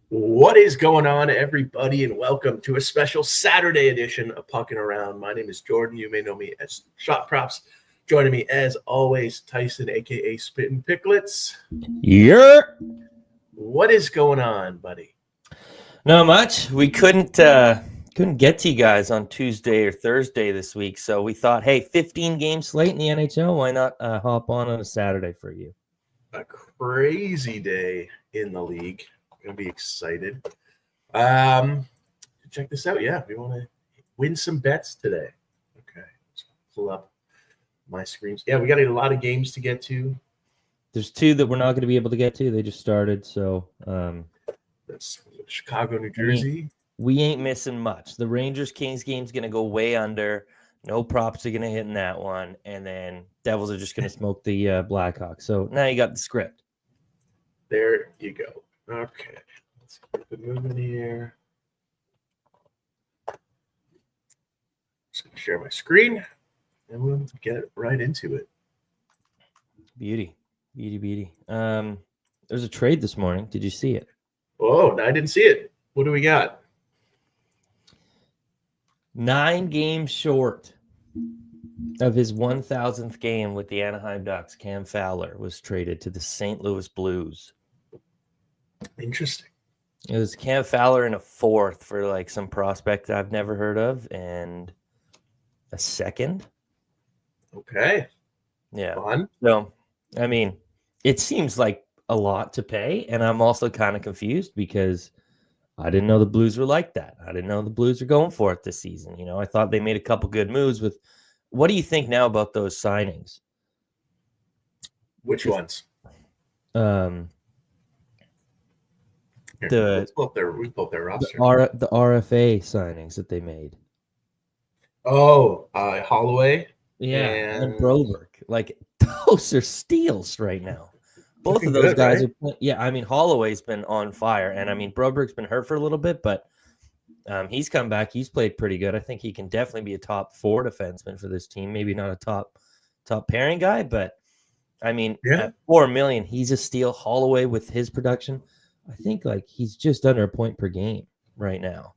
What is going on, everybody, and welcome to a special Saturday edition of Puckin Around. My name is Jordan. You may know me as Shot Props. Joining me, as always, Tyson, a.k.a. Spittin' Picklets. Yeah. What is going on, buddy? Not much. We couldn't get to you guys on Tuesday or Thursday this week, so we thought, hey, 15 game slate in the NHL. Why not hop on a Saturday for you? A crazy day in the league. Gonna be excited. Check this out. Yeah, we want to win some bets today. Okay, let's pull up my screens. Yeah, we got a lot of games to get to. There's two that we're not going to be able to get to. They just started, so that's Chicago, New Jersey. We ain't missing much. The Rangers-Kings game's going to go way under. No props are going to hit in that one, and then Devils are just going to smoke the Blackhawks. So now you got the script. There you go. Okay, let's keep it moving here. Just gonna share my screen, and we'll get right into it. Beauty. There's a trade this morning. Did you see it? Oh, no, I didn't see it. What do we got? 9 games short of his 1,000th game with the Anaheim Ducks, Cam Fowler was traded to the St. Louis Blues. Interesting. It was Cam Fowler and a fourth for like some prospect I've never heard of and a second. Okay. Yeah. Fun. So, I mean, it seems like a lot to pay, and I'm also kind of confused because I didn't know the Blues were like that. I didn't know the Blues were going for it this season. You know, I thought they made a couple good moves with. What do you think now about those signings? Which ones? We pull up their roster. The RFA signings that they made. Oh, Holloway. Yeah, and Broberg. Like, those are steals right now. Both of those guys are. Yeah, I mean, Holloway's been on fire, and I mean, Broberg's been hurt for a little bit, but he's come back. He's played pretty good. I think he can definitely be a top 4 defenseman for this team. Maybe not a top pairing guy, but I mean, at $4 million, he's a steal. Holloway with his production, I think like he's just under a point per game right now,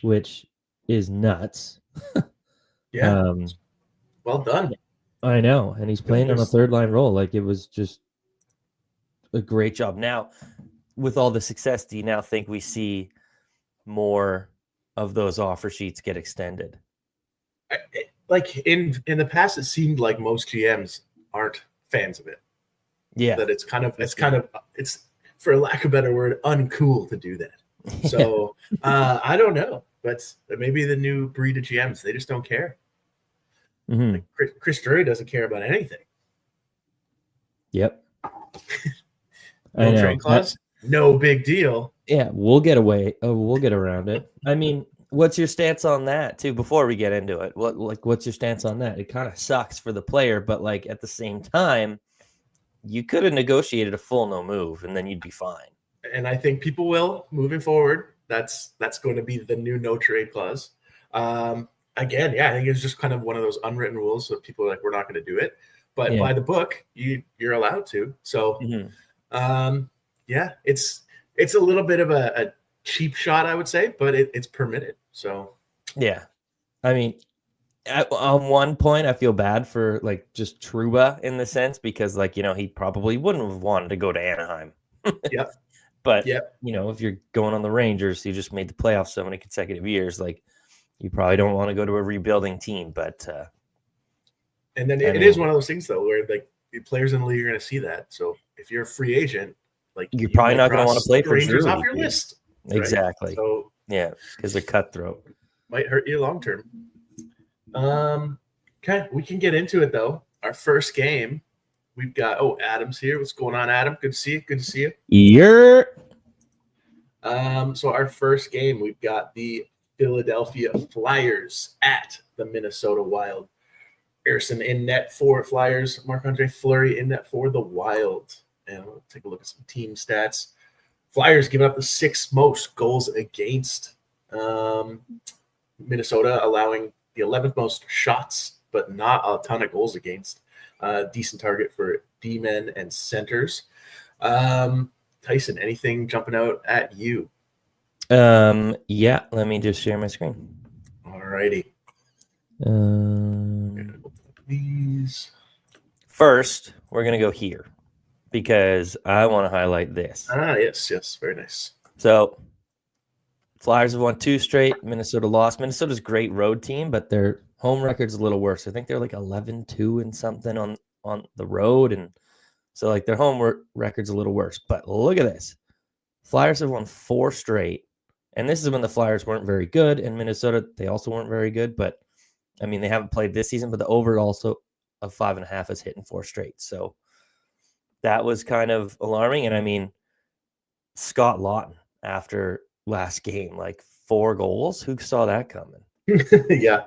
which is nuts. Yeah. Well done. I know. And he's playing on a third line role. Like, it was just a great job. Now, with all the success, do you now think we see more of those offer sheets get extended? Like in the past, it seemed like most GMs aren't fans of it. Yeah. That it's for lack of a better word, uncool to do that. So I don't know, but maybe the new breed of GMs, they just don't care. Mm-hmm. Like Chris Drury doesn't care about anything. Yep. No trade clause, no big deal. Yeah, we'll get around it. I mean, what's your stance on that too? Before we get into it, what's your stance on that? It kind of sucks for the player, but like at the same time, you could have negotiated a full no move, and then you'd be fine. And I think people will moving forward. That's going to be the new no trade clause. Again, yeah, I think it's just kind of one of those unwritten rules that people are like, we're not going to do it, but by the book, you're allowed to. So, yeah, it's a little bit of a cheap shot, I would say, but it's permitted. So, yeah, I mean, on one point, I feel bad for like just Trouba in the sense because like, you know, he probably wouldn't have wanted to go to Anaheim. Yep. But, you know, if you're going on the Rangers, you just made the playoffs so many consecutive years, like you probably don't want to go to a rebuilding team. But and then it is one of those things, though, where like the players in the league are going to see that. So if you're a free agent, like you're probably not going to want to play for Rangers Drury, off your list. Exactly. Right? So yeah, because they're cutthroat. Might hurt you long term. Okay, we can get into it though. Our first game, we've got Adam's here. What's going on, Adam? Good to see you. Good to see you. Yeah. So our first game, we've got the Philadelphia Flyers at the Minnesota Wild. Ersson in net for Flyers. Marc-Andre Fleury in net for the Wild. And we'll take a look at some team stats. Flyers giving up the 6th most goals against. Minnesota allowing the 11th most shots, but not a ton of goals against. Decent target for D-men and centers. Tyson, anything jumping out at you? Yeah, let me just share my screen. All righty. These. First, we're going to go here because I want to highlight this. Yes. Very nice. So, Flyers have won 2 straight. Minnesota lost. Minnesota's a great road team, but their home record's a little worse. I think they're like 11-2 and something on the road. And so, like, their home record's a little worse. But look at this. Flyers have won 4 straight. And this is when the Flyers weren't very good. And Minnesota, they also weren't very good. But, I mean, they haven't played this season. But the over also of 5.5 is hitting 4 straight. So that was kind of alarming. And, I mean, Scott Laughton after last game, like 4 goals. Who saw that coming? Yeah.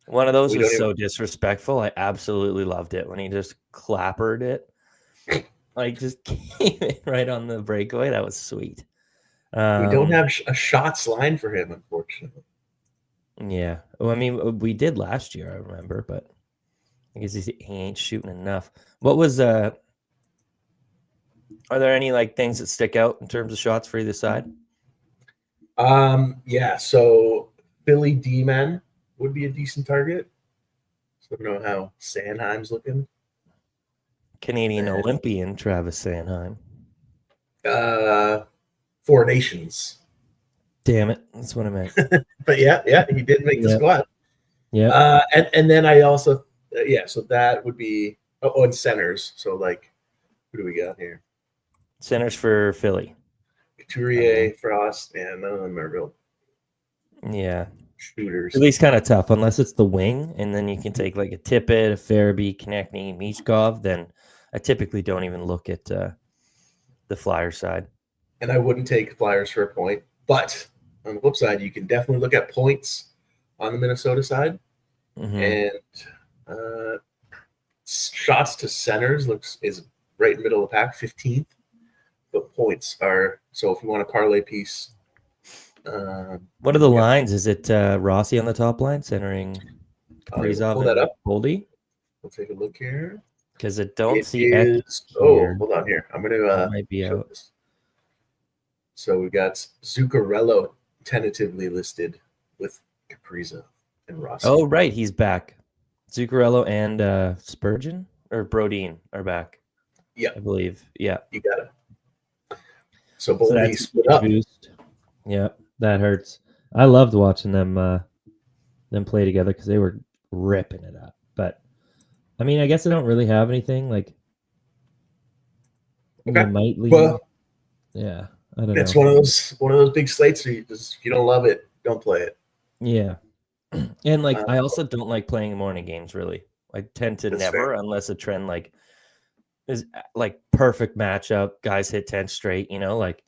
One of those was so disrespectful. I absolutely loved it when he just clappered it. Like, just came in right on the breakaway. That was sweet. We don't have a shots line for him, unfortunately. Yeah. Well, I mean, we did last year, I remember, but I guess he ain't shooting enough. What was are there any like things that stick out in terms of shots for either side? Yeah, so Philly D-man would be a decent target. So I don't know how Sanheim's looking. Canadian Olympian Travis Sanheim. 4 Nations. Damn it, that's what I meant. But yeah, he did make the squad. Yeah. And then I also so that would be and centers. So like, who do we got here? Centers for Philly. Couturier, Frost, and Merville. Yeah. Shooters. At least kind of tough, unless it's the wing, and then you can take like a Tippett, a Farabee, Konechny, Michkov. Then I typically don't even look at the Flyers side. And I wouldn't take Flyers for a point. But on the flip side, you can definitely look at points on the Minnesota side. Mm-hmm. And shots to centers is right in the middle of the pack, 15th. But points are, so if you want a parlay piece. What are the lines? Is it Rossi on the top line centering Kaprizov and Boldy? We'll take a look here. Because I don't see it. Hold on here. I'm going to might be out. This. So we got Zuccarello tentatively listed with Kaprizov and Rossi. Oh, right. He's back. Zuccarello and Spurgeon or Brodin are back. Yeah. I believe. Yeah. You got it. So Boldy split up. Boost. Yeah, that hurts. I loved watching them play together because they were ripping it up. But I mean, I guess I don't really have anything like. Okay. Might leave. Well, yeah, I don't know. It's one of those big slates where if you don't love it, don't play it. Yeah, and like I also don't like playing morning games. Really, I tend to never, unless a trend like is like perfect matchup. Guys hit 10 straight. Like.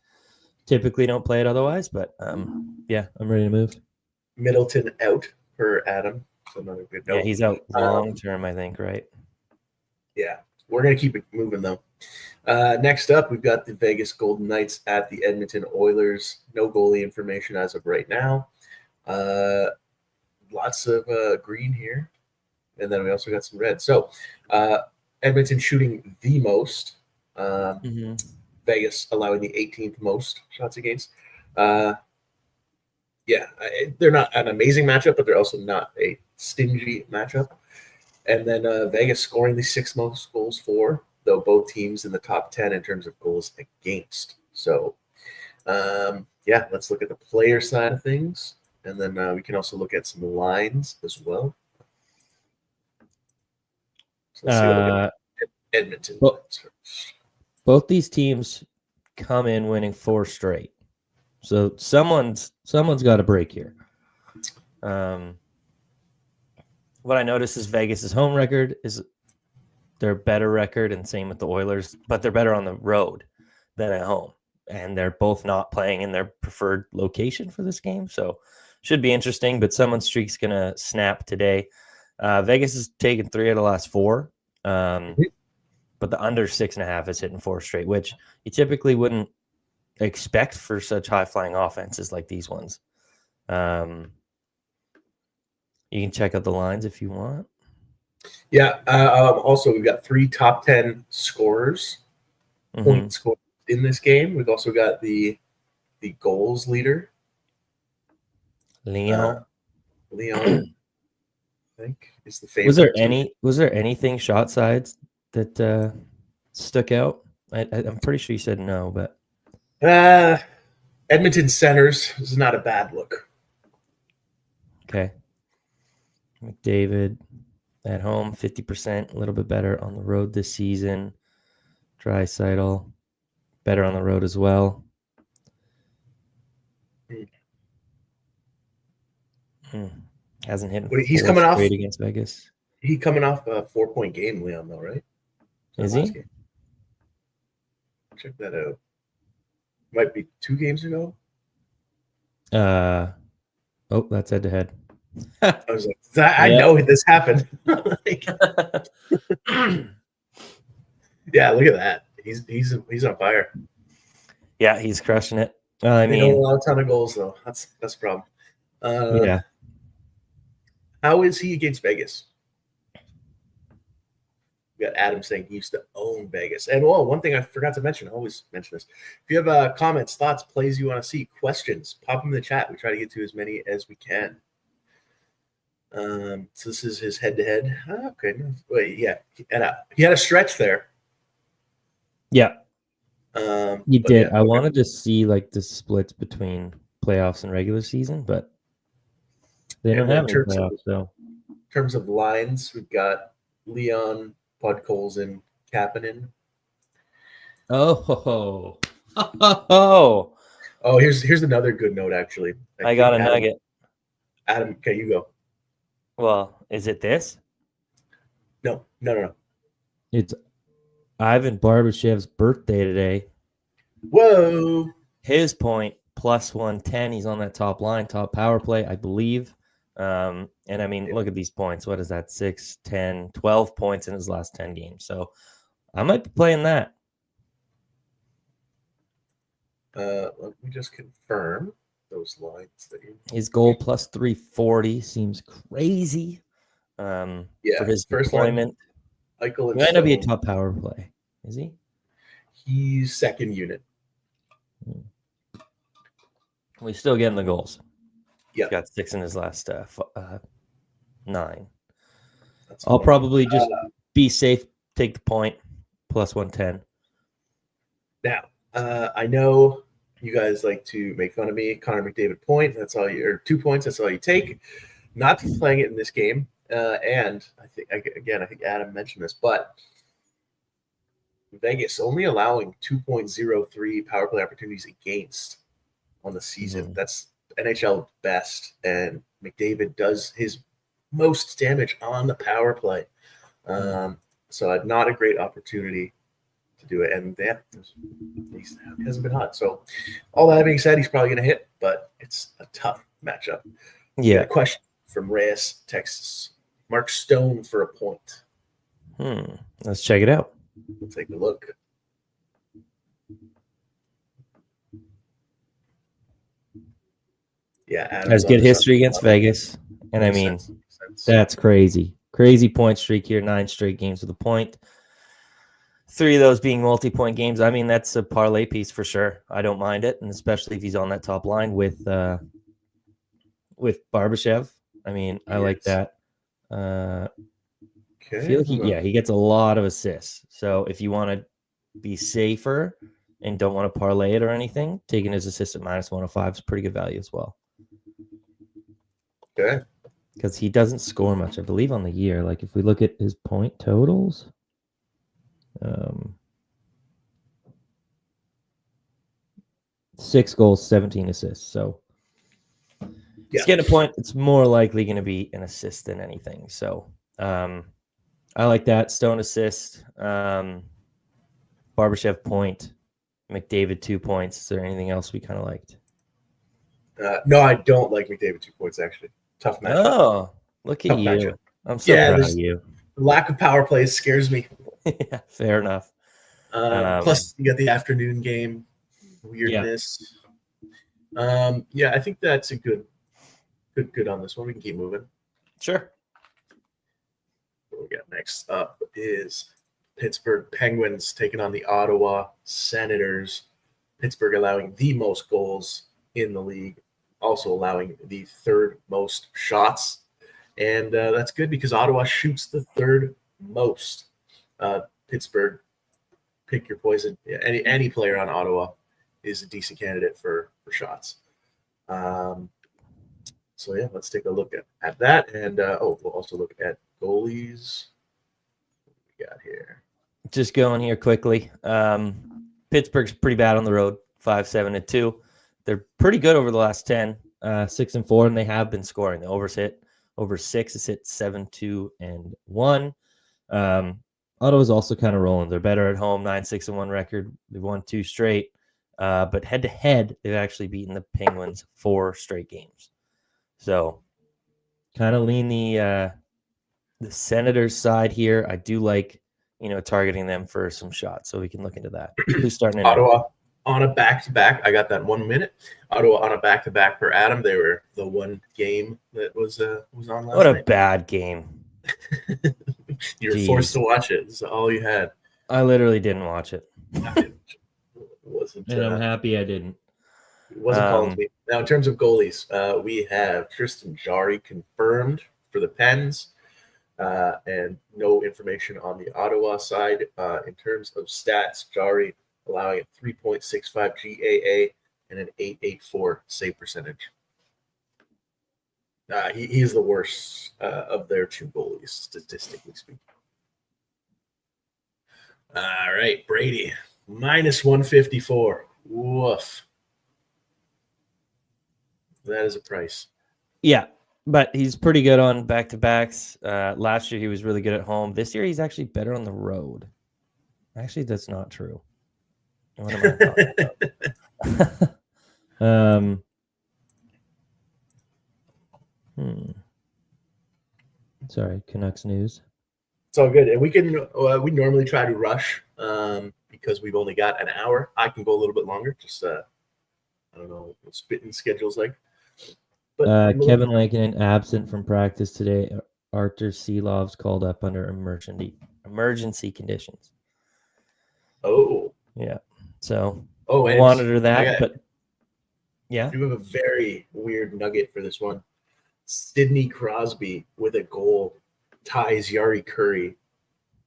Typically don't play it otherwise, but yeah, I'm ready to move. Middleton out for Adam. So another good note. Yeah, he's out long term, I think, right? Yeah, we're going to keep it moving, though. Next up, we've got the Vegas Golden Knights at the Edmonton Oilers. No goalie information as of right now. Lots of green here. And then we also got some red. So Edmonton shooting the most. Vegas allowing the 18th most shots against. They're not an amazing matchup, but they're also not a stingy matchup. And then Vegas scoring the 6th most goals for, though both teams in the top 10 in terms of goals against. So, let's look at the player side of things. And then we can also look at some lines as well. So let's see what we got. Edmonton. Both these teams come in winning 4 straight. So someone's got a break here. What I noticed is Vegas's home record is their better record, and same with the Oilers, but they're better on the road than at home. and they're both not playing in their preferred location for this game. So should be interesting, but someone's streak's going to snap today. Vegas has taken 3 out of the last 4. But the under 6.5 is hitting 4 straight, which you typically wouldn't expect for such high-flying offenses like these ones. You can check out the lines if you want. Yeah. Also, we've got 3 top 10 scorers, point scorers in this game. We've also got the goals leader, Leon. I think is the favorite. Was there anything shot sides that stuck out? I'm pretty sure you said no, but Edmonton centers is not a bad look. Okay. McDavid at home, 50%, a little bit better on the road this season. Draisaitl, better on the road as well. Hasn't hit. He's coming off against Vegas. He's coming off a 4-point game, Leon, though, right? Is he? Game. Check that out. Might be 2 games ago. That's head to head. I was like, I know this happened. Yeah, look at that. He's on fire. Yeah, he's crushing it. I mean, don't allow a ton of goals though. That's the problem. Yeah. How is he against Vegas? We got Adam saying he used to own Vegas. And one thing I forgot to mention, I always mention this. If you have comments, thoughts, plays you want to see, questions, pop them in the chat. We try to get to as many as we can. So this is his head-to-head. Okay. Wait, yeah. He had a stretch there. Yeah. He did. Yeah, I wanted to see like the splits between playoffs and regular season, but they don't have any playoffs. So in terms of lines, we've got Leon, Podkolzin, Kapanen. Oh. Here's another good note, actually. I got a nugget. Adam, okay, you go. Well, is it this? No. It's Ivan Barbashev's birthday today. Whoa. His point, plus 110. He's on that top line, top power play, I believe. And I mean, look at these points. What is that? 6, 10, 12 points in his last 10 games. So I might be playing that. Let me just confirm those lines. His goal plus 340 seems crazy. For his deployment. He might not be a top power play. Is he? He's second unit. We're still getting the goals. Yeah. He's got 6 in his last 9. I'll probably just be safe, take the point, plus 110. Now, I know you guys like to make fun of me. Connor McDavid point. That's all you, or 2 points. That's all you take. Not playing it in this game. And I think Adam mentioned this, but Vegas only allowing 2.03 power play opportunities against on the season. That's NHL best, and McDavid does his most damage on the power play. So not a great opportunity to do it. And yeah, he hasn't been hot. So all that being said, he's probably going to hit, but it's a tough matchup. Yeah. Question from Reyes, Texas. Mark Stone for a point. Let's check it out. We'll take a look. Yeah, has good history against Vegas, and I mean that's crazy. Crazy point streak here, 9 straight games with a point. 3 of those being multi-point games. I mean, that's a parlay piece for sure. I don't mind it, and especially if he's on that top line with Barbashev. I mean, I like that. I feel like he gets a lot of assists. So if you want to be safer and don't want to parlay it or anything, taking his assist at minus 105 is pretty good value as well. Okay. Because he doesn't score much, I believe, on the year. Like if we look at his point totals, 6 goals, 17 assists. So he's getting a point. It's more likely going to be an assist than anything. So I like that. Stone assist, Barbashev point, McDavid 2 points. Is there anything else we kind of liked? No, I don't like McDavid 2 points, actually. Tough matchup. Oh, look at Tough you. matchup. I'm so proud of you. Lack of power plays scares me. Yeah, fair enough. Plus, you got the afternoon game weirdness. Yeah, I think that's a good on this one. We can keep moving. Sure. What we got next up is Pittsburgh Penguins taking on the Ottawa Senators. Pittsburgh allowing the most goals in the league, also allowing the third most shots. And that's good because Ottawa shoots the third most. Pittsburgh, pick your poison. Yeah, any player on Ottawa is a decent candidate for shots. So yeah, let's take a look at that. And we'll also look at goalies. What do we got here? Just going here quickly. Pittsburgh's pretty bad on the road, 5-7-2. They're pretty good over the last 10, 6-4, and they have been scoring. The over 6 is hit 7-2-1. Ottawa's also kind of rolling. They're better at home, 9-6-1 record. They've won 2 straight. But head to head, they've actually beaten the Penguins 4 straight games. So kind of lean the Senators side here. I do like, targeting them for some shots. So we can look into that. Who's starting it? Ottawa on a back-to-back. I got that 1 minute. Ottawa on a back-to-back for Adam. They were the one game that was on last night. What a bad game. You were forced to watch it. This is all you had. I literally didn't watch it. Wasn't, and I'm happy I didn't. It wasn't calling to me. Now, in terms of goalies, we have Tristan Jarry confirmed for the Pens, and no information on the Ottawa side. In terms of stats, Jarry allowing a 3.65 GAA and an 8.84 save percentage. He's the worst of their 2 goalies, statistically speaking. All right, Brady, minus 154. Woof. That is a price. Yeah, but he's pretty good on back-to-backs. Last year, he was really good at home. This year, he's actually better on the road. Actually, that's not true. What am I talking about? Sorry, Canucks news. It's all good. And we normally try to rush because we've only got an hour. I can go a little bit longer. Just, I don't know what spitting schedule's like. But Kevin Lankinen absent from practice today. Artur Silov's called up under emergency conditions. Oh. Yeah. So and monitor that. But yeah. You have a very weird nugget for this one. Sidney Crosby with a goal ties Yari Curry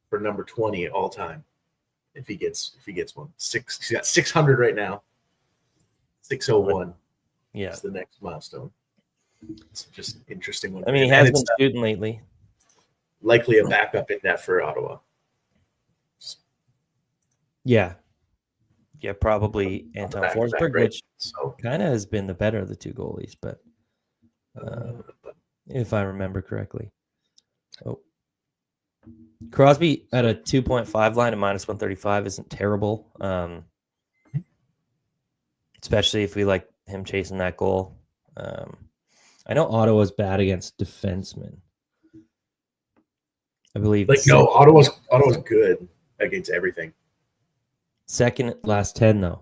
for number 20 all time. If he gets one. He's got 600 right now. 601. Yeah. That's the next milestone. It's just an interesting one. I mean, he has been shooting lately. Likely a backup in net for Ottawa. Yeah. Yeah, probably Anton Forsberg, right? Which kind of has been the better of the 2 goalies, but if I remember correctly. Oh. Crosby at a 2.5 line at minus 135 isn't terrible. Especially if we like him chasing that goal. I know Ottawa's bad against defensemen. I believe. Ottawa's good against everything. Second last 10 though.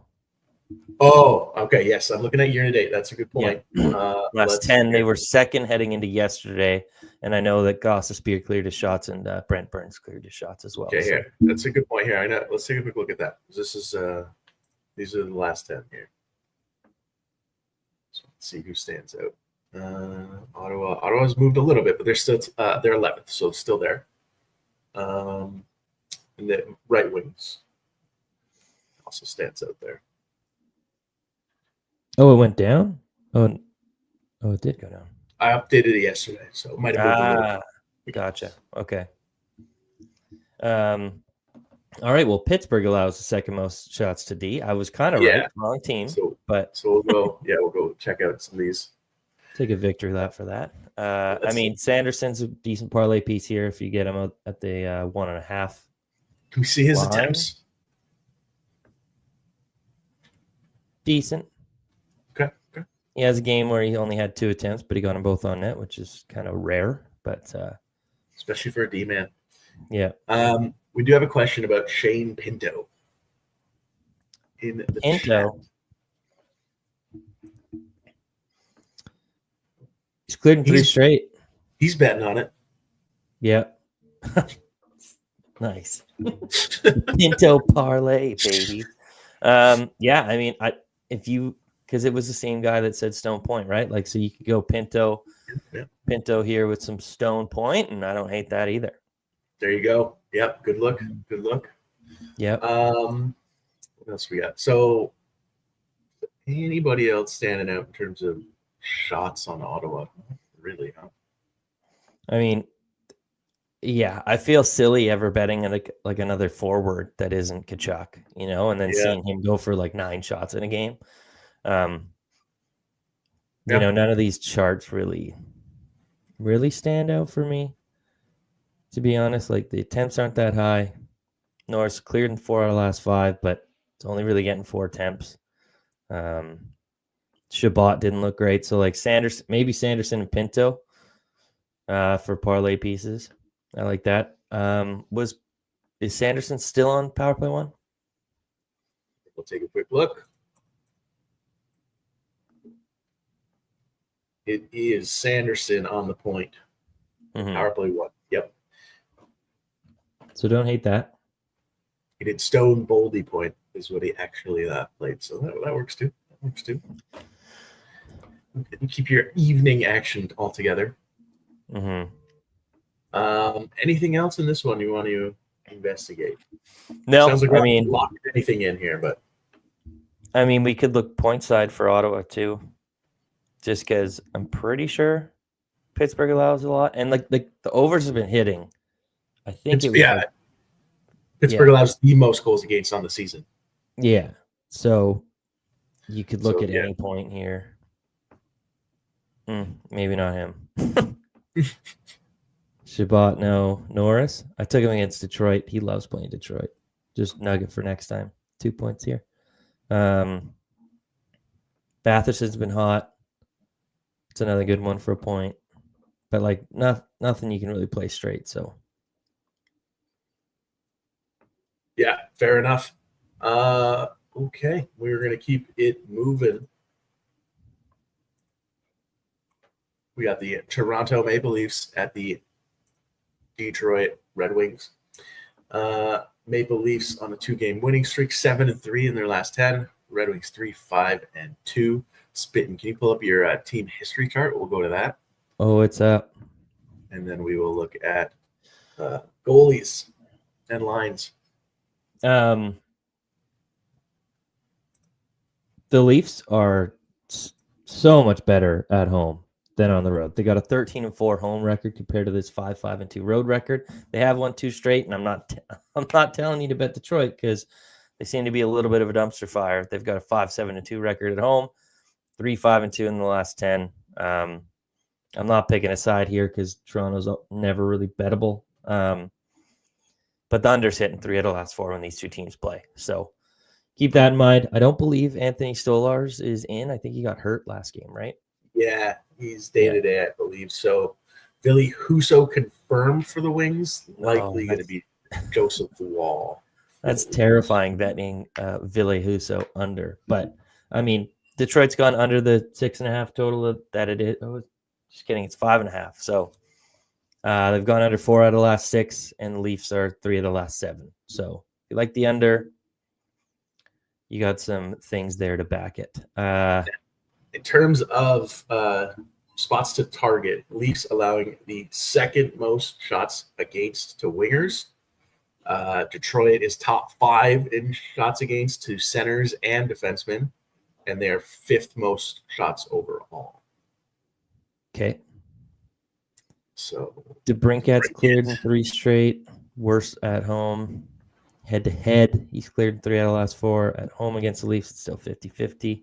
Oh, okay. Yes, I'm looking at year to date. That's a good point. Yeah. Last 10, they were second heading into yesterday, and I know that Gostisbehere cleared his shots and Brent Burns cleared his shots as well. Okay, here. That's a good point here. I know. Let's take a quick look at that. This is these are the last 10 here. So let's see who stands out. Ottawa's moved a little bit, but they're still they're 11th, so it's still there. And the right wings also stands out there. Oh, it went down? Oh, it did go down. I updated it yesterday, so it might have moved a little bit. Gotcha. Okay. All right. Well, Pittsburgh allows the second most shots to D. I was kind of right. Wrong team. So we'll go. We'll go check out some of these. Take a victory lap for that. I mean, Sanderson's a decent parlay piece here if you get him at the 1.5. Can we see his attempts? decent. Okay. He has a game where he only had 2 attempts, but he got them both on net, which is kind of rare. But especially for a D-man. Yeah. We do have a question about Shane Pinto. In the chat. He's cleared in 3 straight. He's betting on it. Yeah. Nice. Pinto parlay, baby. Yeah, I mean, because it was the same guy that said Stone Point, right? Like, so you could go Pinto here with some Stone Point, and I don't hate that either. There you go. Yep. Good look. Yep. What else we got? So, anybody else standing out in terms of shots on Ottawa? Really, huh? I mean, yeah, I feel silly ever betting on like another forward that isn't Tkachuk, and then seeing him go for like 9 shots in a game. None of these charts really stand out for me, to be honest. Like, the attempts aren't that high. Norris cleared in 4 out of the last 5, but it's only really getting 4 attempts. Shabbat didn't look great. So, like, maybe Sanderson and Pinto for parlay pieces. I like that. Is Sanderson still on power play 1? We'll take a quick look. It is Sanderson on the point. Power play 1. Yep. So don't hate that. He did Stone Boldy point is what he actually played. So that works too. You keep your evening action all together. Anything else in this one you want to investigate? No, sounds like we're not locking anything in here, but I mean, we could look point side for Ottawa too, just because I'm pretty sure Pittsburgh allows a lot, and like the overs have been hitting. I think Pittsburgh allows the most goals against on the season. Yeah, so you could look at any point here. Maybe not him. Shabbat, no. Norris. I took him against Detroit. He loves playing Detroit. Just nugget for next time. 2 points here. Batherson's been hot. It's another good one for a point. But, like, nothing you can really play straight, so. Yeah, fair enough. Okay, we're going to keep it moving. We got the Toronto Maple Leafs at the Detroit Red Wings. Maple Leafs on a 2-game winning streak, 7-3 in their last 10. Red Wings 3-5-2. Spittin', can you pull up your team history chart? We'll go to that. Oh, it's up. And then we will look at goalies and lines. The Leafs are so much better at home than on the road. They got a 13-4 home record compared to this 5-5-2 road record. They have won 2 straight, and I'm not telling you to bet Detroit because they seem to be a little bit of a dumpster fire. They've got a 5-7-2 record at home, 3-5-2 in the last 10. I'm not picking a side here because Toronto's never really bettable. But the under's hitting 3 out of the last 4 when these 2 teams play. So keep that in mind. I don't believe Anthony Stolarz is in. I think he got hurt last game, right? Yeah, he's day-to-day, I believe. So Ville Husso confirmed for the Wings, likely going to be Joseph Wall. That's terrifying betting Ville Husso under. But, I mean, Detroit's gone under the 6.5 total that it is. Oh, just kidding. It's 5.5. So they've gone under 4 out of the last 6, and the Leafs are 3 of the last 7. So if you like the under, you got some things there to back it. In terms of spots to target, Leafs allowing the second most shots against to wingers. Detroit is top 5 in shots against to centers and defensemen, and they're 5th most shots overall. Okay. So DeBrincat's cleared in 3 straight. Worse at home. Head-to-head, he's cleared in 3 out of the last 4. At home against the Leafs, it's still 50-50.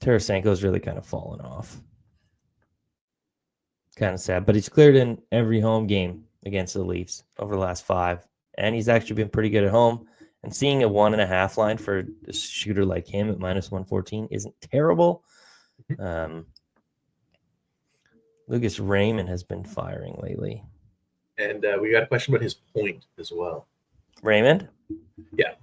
Tarasenko's really kind of fallen off. Kind of sad, but he's cleared in every home game against the Leafs over the last 5, and he's actually been pretty good at home. And seeing a 1.5 line for a shooter like him at -114 isn't terrible. Lucas Raymond has been firing lately. And we got a question about his point as well. Raymond? Yeah.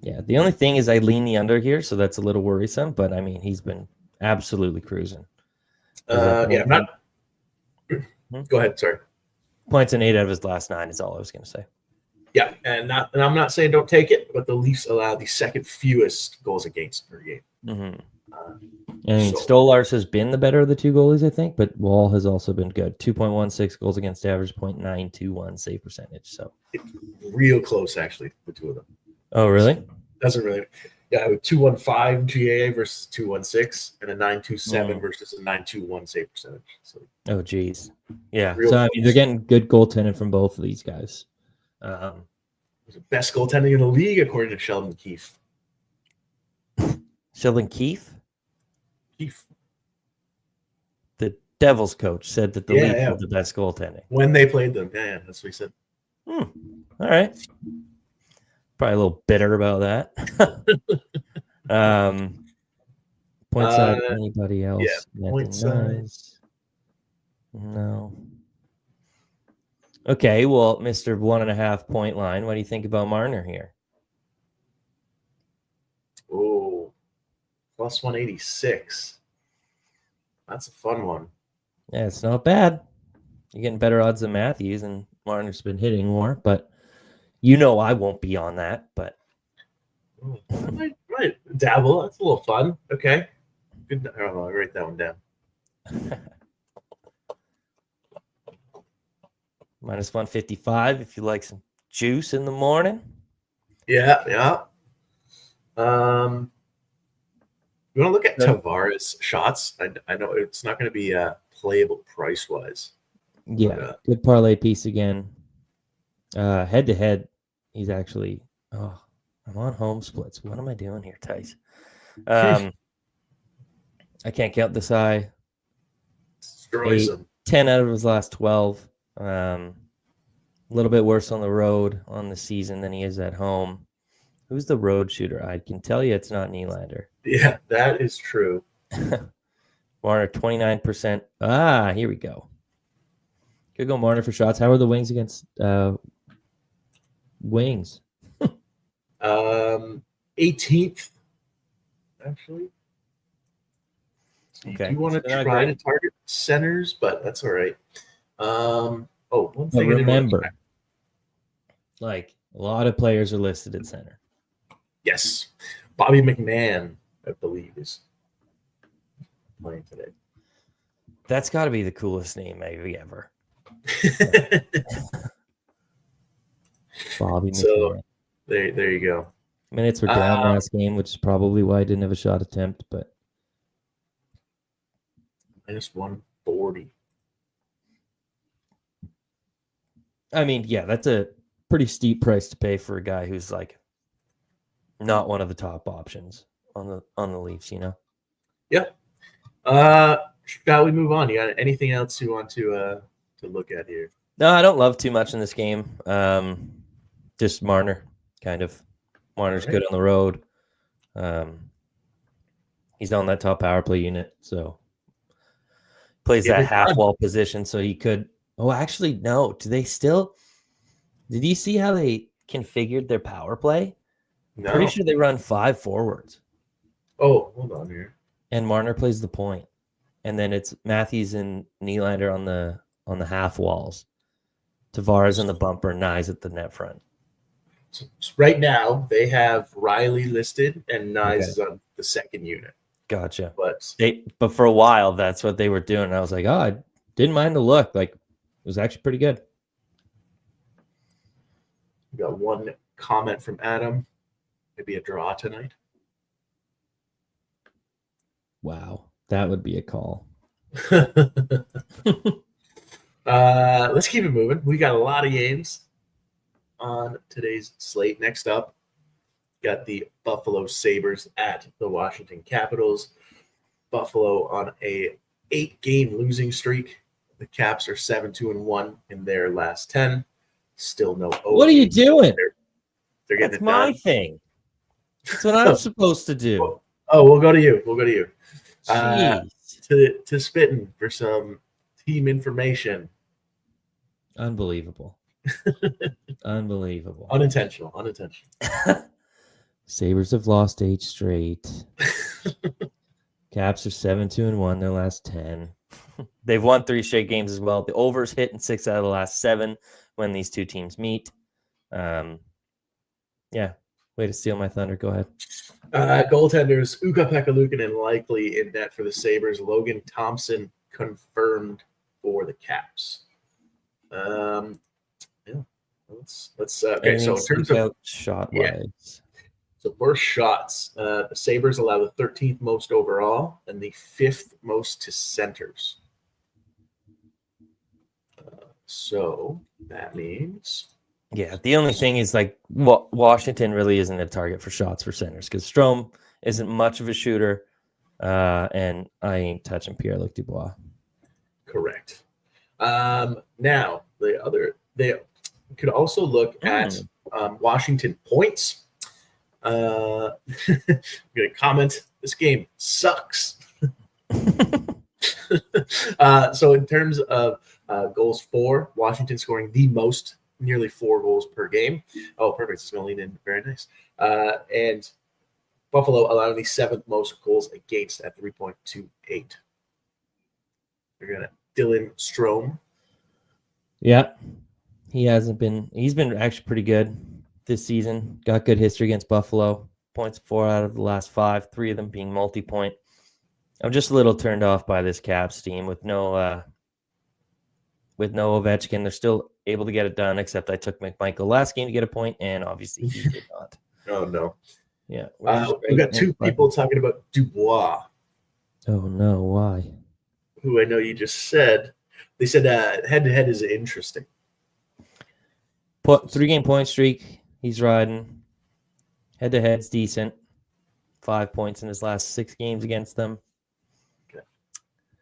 Yeah. The only thing is I lean the under here, so that's a little worrisome. But, I mean, he's been absolutely cruising. I'm not. Go ahead. Sorry. Points in 8 out of his last 9 is all I was going to say. Yeah, and I'm not saying don't take it, but the Leafs allow the second fewest goals against per game. Mm-hmm. Stolarz has been the better of the two goalies, I think, but Wall has also been good. 2.16 goals against average, 0.921 save percentage. So it's real close, actually, the two of them. Oh, really? Doesn't really. Yeah, with 2.15 GAA versus 2.16, and a 9.27 versus a 9.21 save percentage. So. Oh, geez. Yeah. So I mean, they're getting good goaltending from both of these guys. Best goaltending in the league, according to Sheldon Keefe. Sheldon Keefe? Keefe. The Devils coach said that the Leafs had the best goaltending. When they played them. Yeah, that's what he said. All right. Probably a little bitter about that. Points out anybody else? Yeah, points No. Okay, well, Mr. 1.5 point line, what do you think about Marner here? Oh, plus 186. That's a fun one. Yeah, it's not bad. You're getting better odds than Matthews, and Marner's been hitting more, but I won't be on that. But I might dabble. That's a little fun. Okay. Good. I'll write that one down. -155 if you like some juice in the morning. Yeah. You want to look at Tavares shots? I know it's not going to be playable price wise. Yeah, good parlay piece again. Head to head, he's actually. Oh, I'm on home splits. What am I doing here, Tice? I can't count this eye. 10 out of his last 12. A little bit worse on the road on the season than he is at home. Who's the road shooter? I can tell you it's not Nylander. Yeah, that is true. Marner, 29%. Here we go. Could go Marner for shots. How are the Wings against Wings? 18th, actually. So you do want to try to target centers, but that's all right. One thing remember, like a lot of players are listed at center. Yes. Bobby McMahon, I believe, is playing today. That's got to be the coolest name maybe ever. Bobby McMahon. So there you go. Minutes were down last game, which is probably why I didn't have a shot attempt, but -140. I mean, yeah, that's a pretty steep price to pay for a guy who's like not one of the top options on the Leafs, Yeah. Shall we move on? You got anything else you want to look at here? No, I don't love too much in this game. Just Marner, kind of. Marner's good on the road. He's on that top power play unit, so plays that half wall position, so he could. Oh, actually, no. Do they still? Did you see how they configured their power play? No. Pretty sure they run 5 forwards. Oh, hold on here. And Marner plays the point, and then it's Matthews and Nylander on the half walls. Tavares on the bumper, Nyes at the net front. So right now they have Riley listed, and Nyes is on the second unit. Gotcha. But for a while, that's what they were doing. And I was like, I didn't mind the look. Like, it was actually pretty good. We got one comment from Adam. Maybe a draw tonight. Wow, that would be a call. Let's keep it moving. We got a lot of games on today's slate. Next up, got the Buffalo Sabres at the Washington Capitals. Buffalo on a 8-game losing streak. The Caps are 7-2-1 in their last 10. Still no. What are you doing? They're getting That's it my done. thing. That's what I'm supposed to do. Oh, we'll go to you. We'll go to you. Jeez. To spitting for some team information. Unbelievable. Unbelievable. Unintentional. Sabres have lost 8 straight. Caps are 7-2-1 their last 10. They've won 3 straight games as well. The overs hit in 6 out of the last 7 when these two teams meet. Yeah, way to steal my thunder. Go ahead. Goaltenders Ukko-Pekka Luukkonen likely in net for the Sabres. Logan Thompson confirmed for the Caps. Yeah. Let's okay. So in terms of shot wise, so for shots, the Sabres allow the 13th most overall and the 5th most to centers. So that means. Yeah, the only thing is like Washington really isn't a target for shots for centers because Strome isn't much of a shooter, and I ain't touching Pierre-Luc Dubois. Correct. Now they could also look at Washington points. I'm gonna comment. This game sucks. So in terms of goals for, Washington scoring the most, nearly 4 goals per game. Oh, perfect. It's going to lean in. Very nice. And Buffalo allowing the 7th most goals against at 3.28. They're going to Dylan Strome. Yeah. He's been actually pretty good this season. Got good history against Buffalo. Points 4 out of the last 5, 3 of them being multi-point. I'm just a little turned off by this Caps team with no Ovechkin. They're still able to get it done, except I took McMichael last game to get a point, and obviously he did not. Oh, no. Yeah. We've got 2 people talking about Dubois. Oh, no. Why? Who I know you just said. They said head-to-head is interesting. 3-game point streak. He's riding. Head-to-head's decent. 5 points in his last 6 games against them. Okay.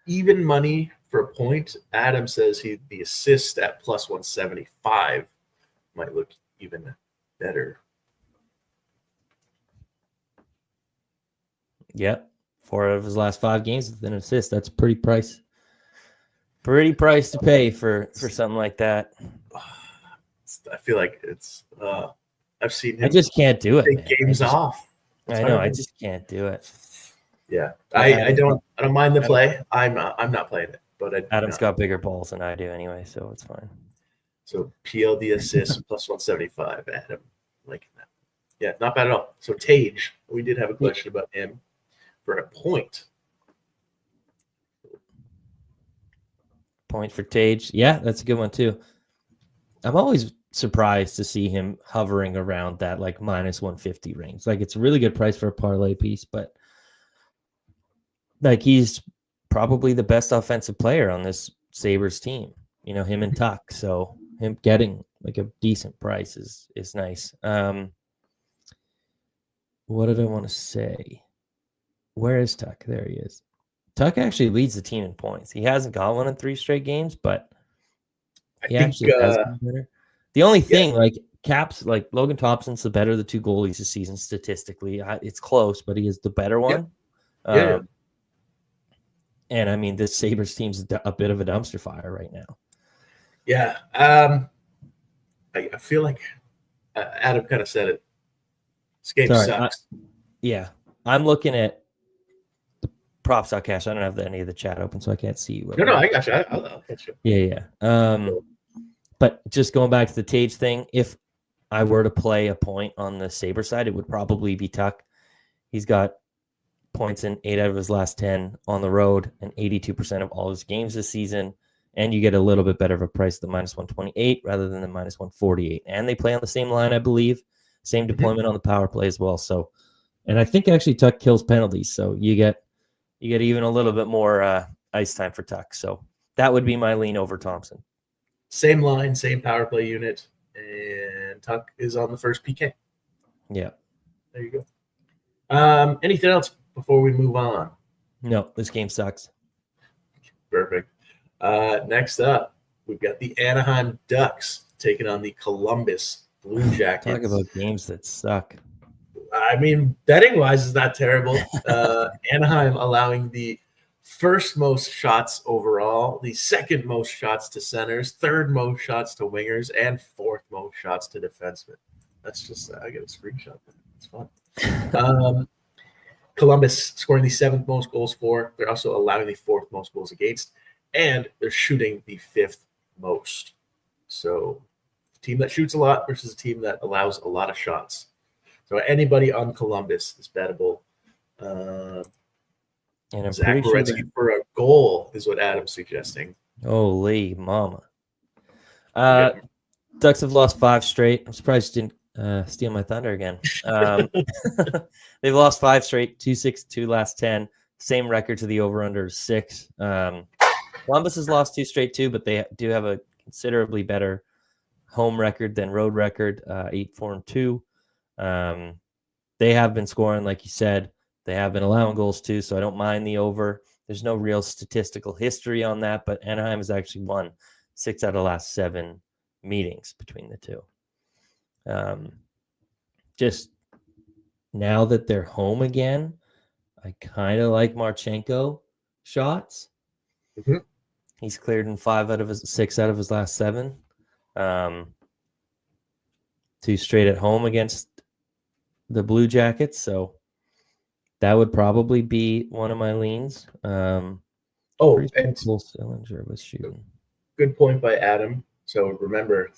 Even money for a point. Adam says the assist at plus 175 might look even better. Yep. 4 out of his last 5 games with an assist. That's pretty price to pay for something like that. I feel like it's I've seen him. I just can't do it. Take games off. I know. I just can't do it. Yeah, I don't mind the play. I'm not playing it, but Adam's got bigger balls than I do anyway, so it's fine. So PLD assist plus 175. Adam, like that. Yeah, not bad at all. So Tage, we did have a question about him for a point. Point for Tage. Yeah, that's a good one too. I'm always surprised to see him hovering around that like minus 150 range. Like it's a really good price for a parlay piece, but like he's probably the best offensive player on this Sabres team. You know, him and Tuck. So him getting like a decent price is nice. What did I want to say? Where is Tuck? There he is. Tuck actually leads the team in points. He hasn't got one in 3 straight games, but he actually has been better. The only thing, like Caps, like Logan Thompson's the better of the 2 goalies this season statistically. It's close, but he is the better one. Yeah. And I mean, this Sabres team's a bit of a dumpster fire right now. Yeah. I feel like Adam kind of said it. This game sucks. I'm looking at the props.cash. I don't have any of the chat open, so I can't see you. No, I got you. I'll catch you. Yeah. But just going back to the Tage thing, if I were to play a point on the Sabre side, it would probably be Tuck. He's got points in 8 out of his last 10 on the road and 82% of all his games this season. And you get a little bit better of a price than minus 128 rather than the minus 148. And they play on the same line, I believe. Same deployment on the power play as well. So, and I think actually Tuck kills penalties. So you get even a little bit more ice time for Tuck. So that would be my lean over Thompson. Same line, same power play unit, and Tuck is on the first PK. Yeah. There you go. Anything else before we move on? No, this game sucks. Perfect. Next up, we've got the Anaheim Ducks taking on the Columbus Blue Jackets. Talk about games that suck. I mean, betting wise is not terrible. Anaheim allowing the first most shots overall, the second most shots to centers, third most shots to wingers, and fourth most shots to defensemen. That's just I get a screenshot. It's fun. Columbus scoring the seventh most goals for. They're also allowing the fourth most goals against, and they're shooting the fifth most. So, a team that shoots a lot versus a team that allows a lot of shots. So anybody on Columbus is bettable. And I'm Zach pretty Werenski sure for a goal is what Adam's suggesting. Holy mama. Ducks have lost 5 straight. I'm surprised you didn't steal my thunder again. They've lost 5 straight, 2-6-2 last 10. Same record to the over-under 6. Columbus has lost 2 straight too, but they do have a considerably better home record than road record, 8-4-2. They have been scoring, like you said. They have been allowing goals too, so I don't mind the over. There's no real statistical history on that, but Anaheim has actually won 6 out of the last 7 meetings between the two. Just now that they're home again, I kind of like Marchenko shots. Mm-hmm. He's cleared in 6 out of his last 7. 2 straight at home against the Blue Jackets, so that would probably be one of my leans. And Cole Sillinger was shooting. Good point by Adam. So remember,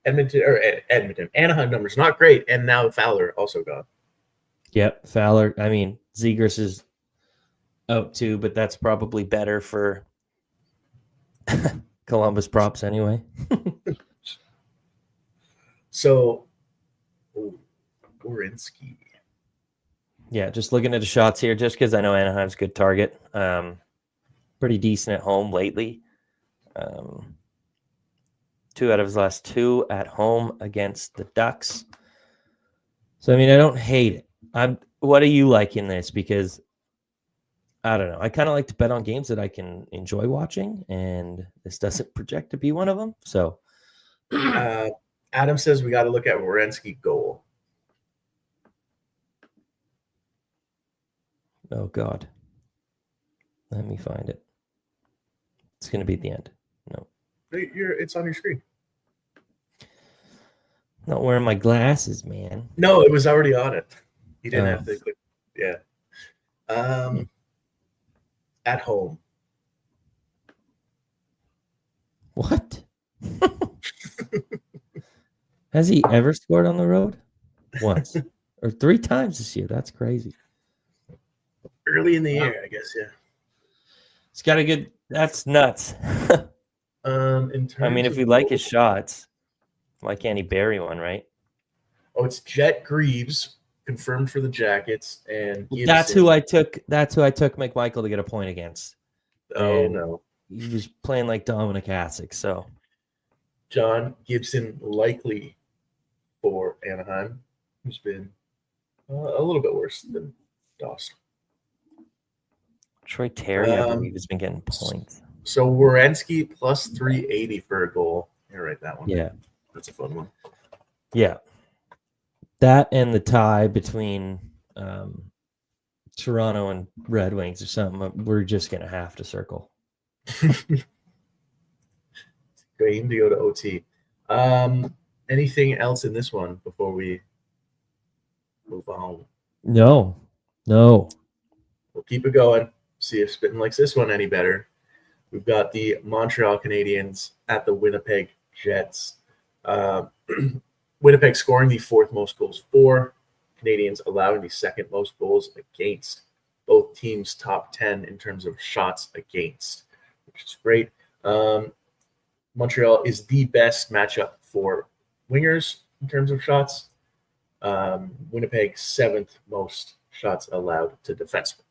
Anaheim numbers not great, and now Fowler also gone. Yep, Fowler. I mean, Zegras is out too, but that's probably better for Columbus props anyway. So, Werenski. Yeah, just looking at the shots here, just because I know Anaheim's a good target. Pretty decent at home lately. 2 out of his last 2 at home against the Ducks. So, I mean, I don't hate it. What do you like in this? Because, I don't know. I kind of like to bet on games that I can enjoy watching, and this doesn't project to be one of them. So, Adam says we got to look at Werenski goal. Oh, God. Let me find it. It's going to be at the end. No. It's on your screen. Not wearing my glasses, man. No, it was already on it. You didn't have to click. Yeah. At home. What? Has he ever scored on the road? Once. Or 3 times this year. That's crazy. Early in the year, I guess, yeah. It's got a good. That's nuts. If we like his shots, why can't he bury one, right? Oh, it's Jet Greaves confirmed for the Jackets, and Gibson. That's who I took McMichael to get a point against. Oh, no. He was playing like Dominic Hasek, so. John Gibson likely for Anaheim, who's been a little bit worse than Doss. Troy Terry, I believe, has been getting points. So Werenski plus 380 for a goal. You're right, that one. Yeah. That's a fun one. Yeah. That and the tie between Toronto and Red Wings or something, we're just going to have to circle. Game to go to OT. Anything else in this one before we move on? No. We'll keep it going. See if Spittin likes this one any better. We've got the Montreal Canadiens at the Winnipeg Jets. Winnipeg scoring the 4th most goals for. Canadiens allowing the 2nd most goals against. Both teams top 10 in terms of shots against, which is great. Montreal is the best matchup for wingers in terms of shots. Winnipeg 7th most shots allowed to defensemen.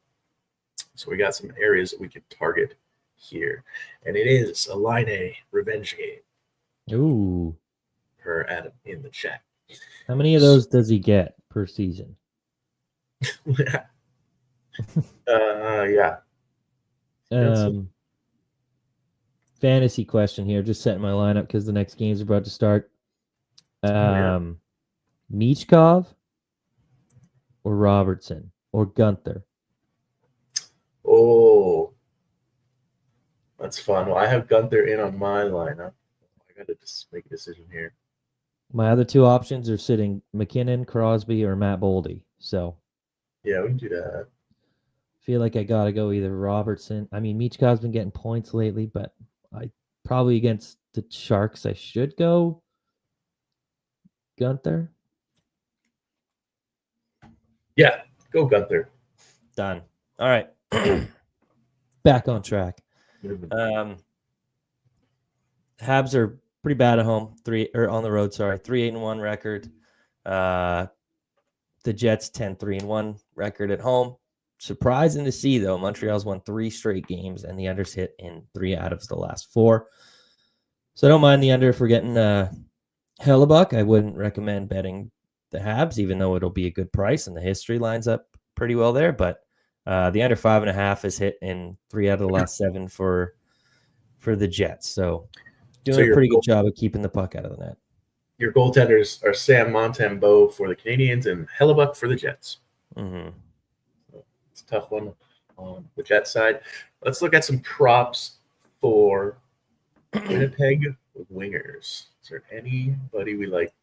So we got some areas that we can target here. And it is a Line revenge game. Ooh. Per Adam in the chat. How many of those does he get per season? Yeah. Fantasy question here. Just setting my lineup because the next game's about to start. Michkov or Robertson or Gunther? Oh, that's fun. Well, I have Gunther in on my lineup. I got to just make a decision here. My other two options are sitting McKinnon, Crosby, or Matt Boldy. So yeah, we can do that. Feel like I gotta go either Robertson. I mean, Michkov's been getting points lately, but I probably against the Sharks I should go Gunther. Yeah, go Gunther. Done. All right. Back on track. Habs are pretty bad at home. On the road, sorry. 3-8-1 record. The Jets 10-3-1 record at home. Surprising to see, though. Montreal's won 3 straight games, and the under's hit in 3 out of the last 4. So I don't mind the under if we're getting Hellebuck. I wouldn't recommend betting the Habs, even though it'll be a good price, and the history lines up pretty well there. But the under 5.5 is hit in 3 out of the last 7 for the Jets. So doing a pretty good job of keeping the puck out of the net. Your goaltenders are Sam Montembeault for the Canadiens and Hellebuck for the Jets. Mm-hmm. So it's a tough one on the Jets side. Let's look at some props for Winnipeg wingers. Is there anybody we like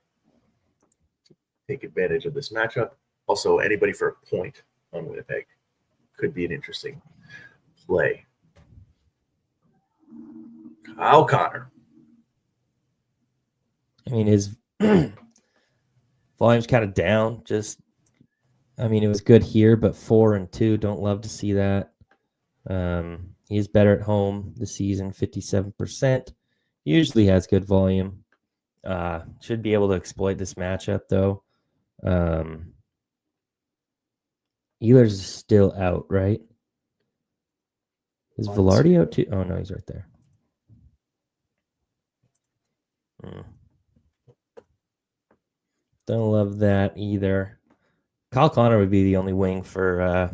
to take advantage of this matchup? Also, anybody for a point on Winnipeg could be an interesting play. Kyle Connor. I mean, his volume's kind of down. It was good here, but 4-2. Don't love to see that. He is better at home this season, 57%. Usually has good volume. Should be able to exploit this matchup, though. Ehlers is still out, right? Is Velarde out too? Oh, no, he's right there. Don't love that either. Kyle Connor would be the only wing for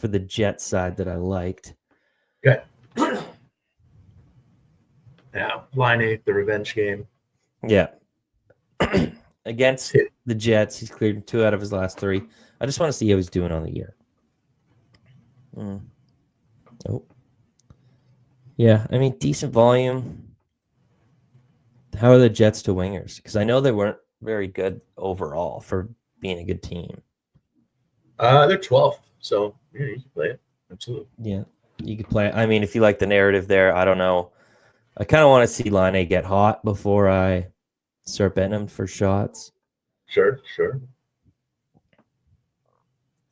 the Jets side that I liked. Okay. Yeah, line 8, the revenge game. Yeah. Against the Jets, he's cleared 2 out of his last 3. I just want to see how he's doing on the year. Oh. Yeah, I mean, decent volume. How are the Jets to wingers? Because I know they weren't very good overall for being a good team. They're 12th, so yeah, you can play it. Absolutely. Yeah, you could play it. I mean, if you like the narrative there, I don't know. I kind of want to see Line A get hot before I start betting him for shots. Sure.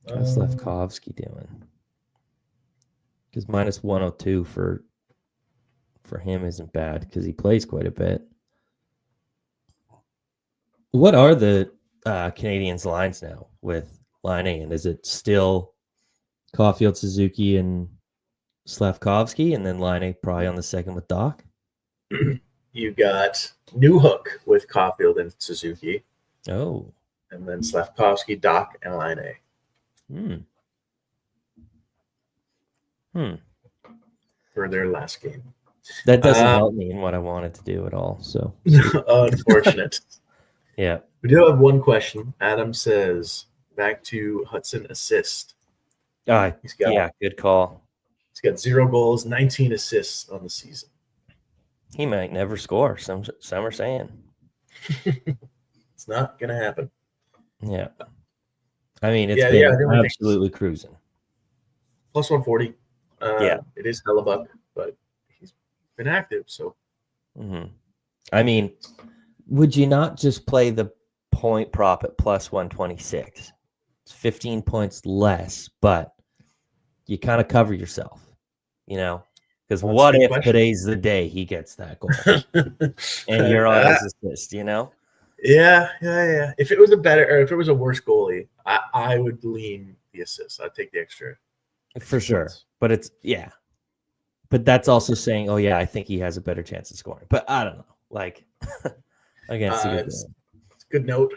How's Slafkovsky doing? Because minus 102 for him isn't bad because he plays quite a bit. What are the Canadians' lines now with Line A? And is it still Caulfield, Suzuki, and Slafkovsky, and then Line A probably on the second with Doc? You got Newhook with Caulfield and Suzuki. Oh. And then Slafkovsky, Doc, and Line A. For their last game. That doesn't help me in what I wanted to do at all. So unfortunate. Yeah. We do have one question. Adam says, back to Hudson assist. Good call. He's got 0 goals, 19 assists on the season. He might never score. Some are saying. It's not going to happen. Yeah. I mean, it's been absolutely cruising. Plus 140. It is Hellebuck, but he's been active, so. Mm-hmm. I mean, would you not just play the point prop at plus 126? It's 15 points less, but you kind of cover yourself, Because what if today's the day he gets that goal and you're on his assist, Yeah. If it was a worse goalie, I would lean the assist. I'd take the extra. For sure. But but that's also saying, oh yeah, I think he has a better chance of scoring. But I don't know. Against it's a good note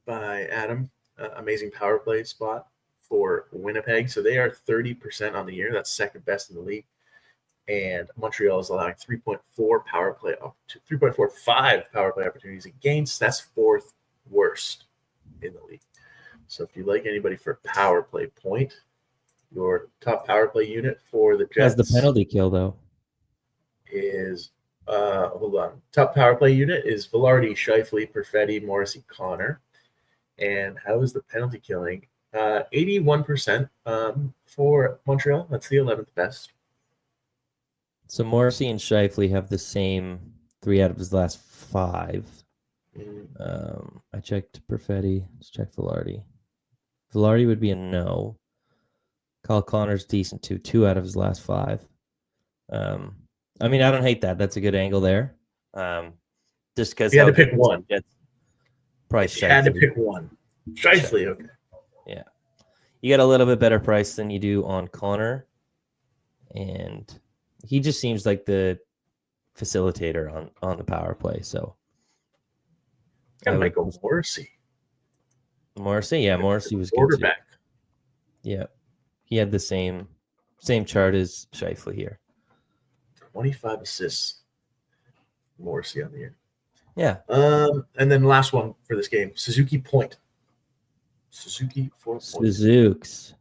by Adam. Amazing power play spot for Winnipeg. So they are 30% on the year. That's second best in the league. and Montreal is allowing 3.45 power play opportunities against. That's fourth worst in the league. So if you like anybody for power play point, your top power play unit for the Jets has the penalty kill though. Is hold on. Top power play unit is Velarde, Scheifele, Perfetti, Morrissey, Connor. And how is the penalty killing? 81% for Montreal. That's the 11th best. So Morrissey and Scheifele have the same 3 out of his last 5. I checked Perfetti. Let's check Velarde. Velarde would be a no. Kyle Connor's decent too. 2 out of his last 5. I mean, I don't hate that. That's a good angle there. Just because you had to pick one. Price. You had to pick one. Scheifele, okay. Yeah, you get a little bit better price than you do on Connor, and he just seems like the facilitator on the power play. So, I might go Morrissey. Yeah, Morrissey was quarterback. Good too. Yeah, he had the same chart as Scheifele here. 25 assists. Morrissey on the year. Yeah. And then last one for this game, Suzuki Point. Suzuki 4 points. Suzukes.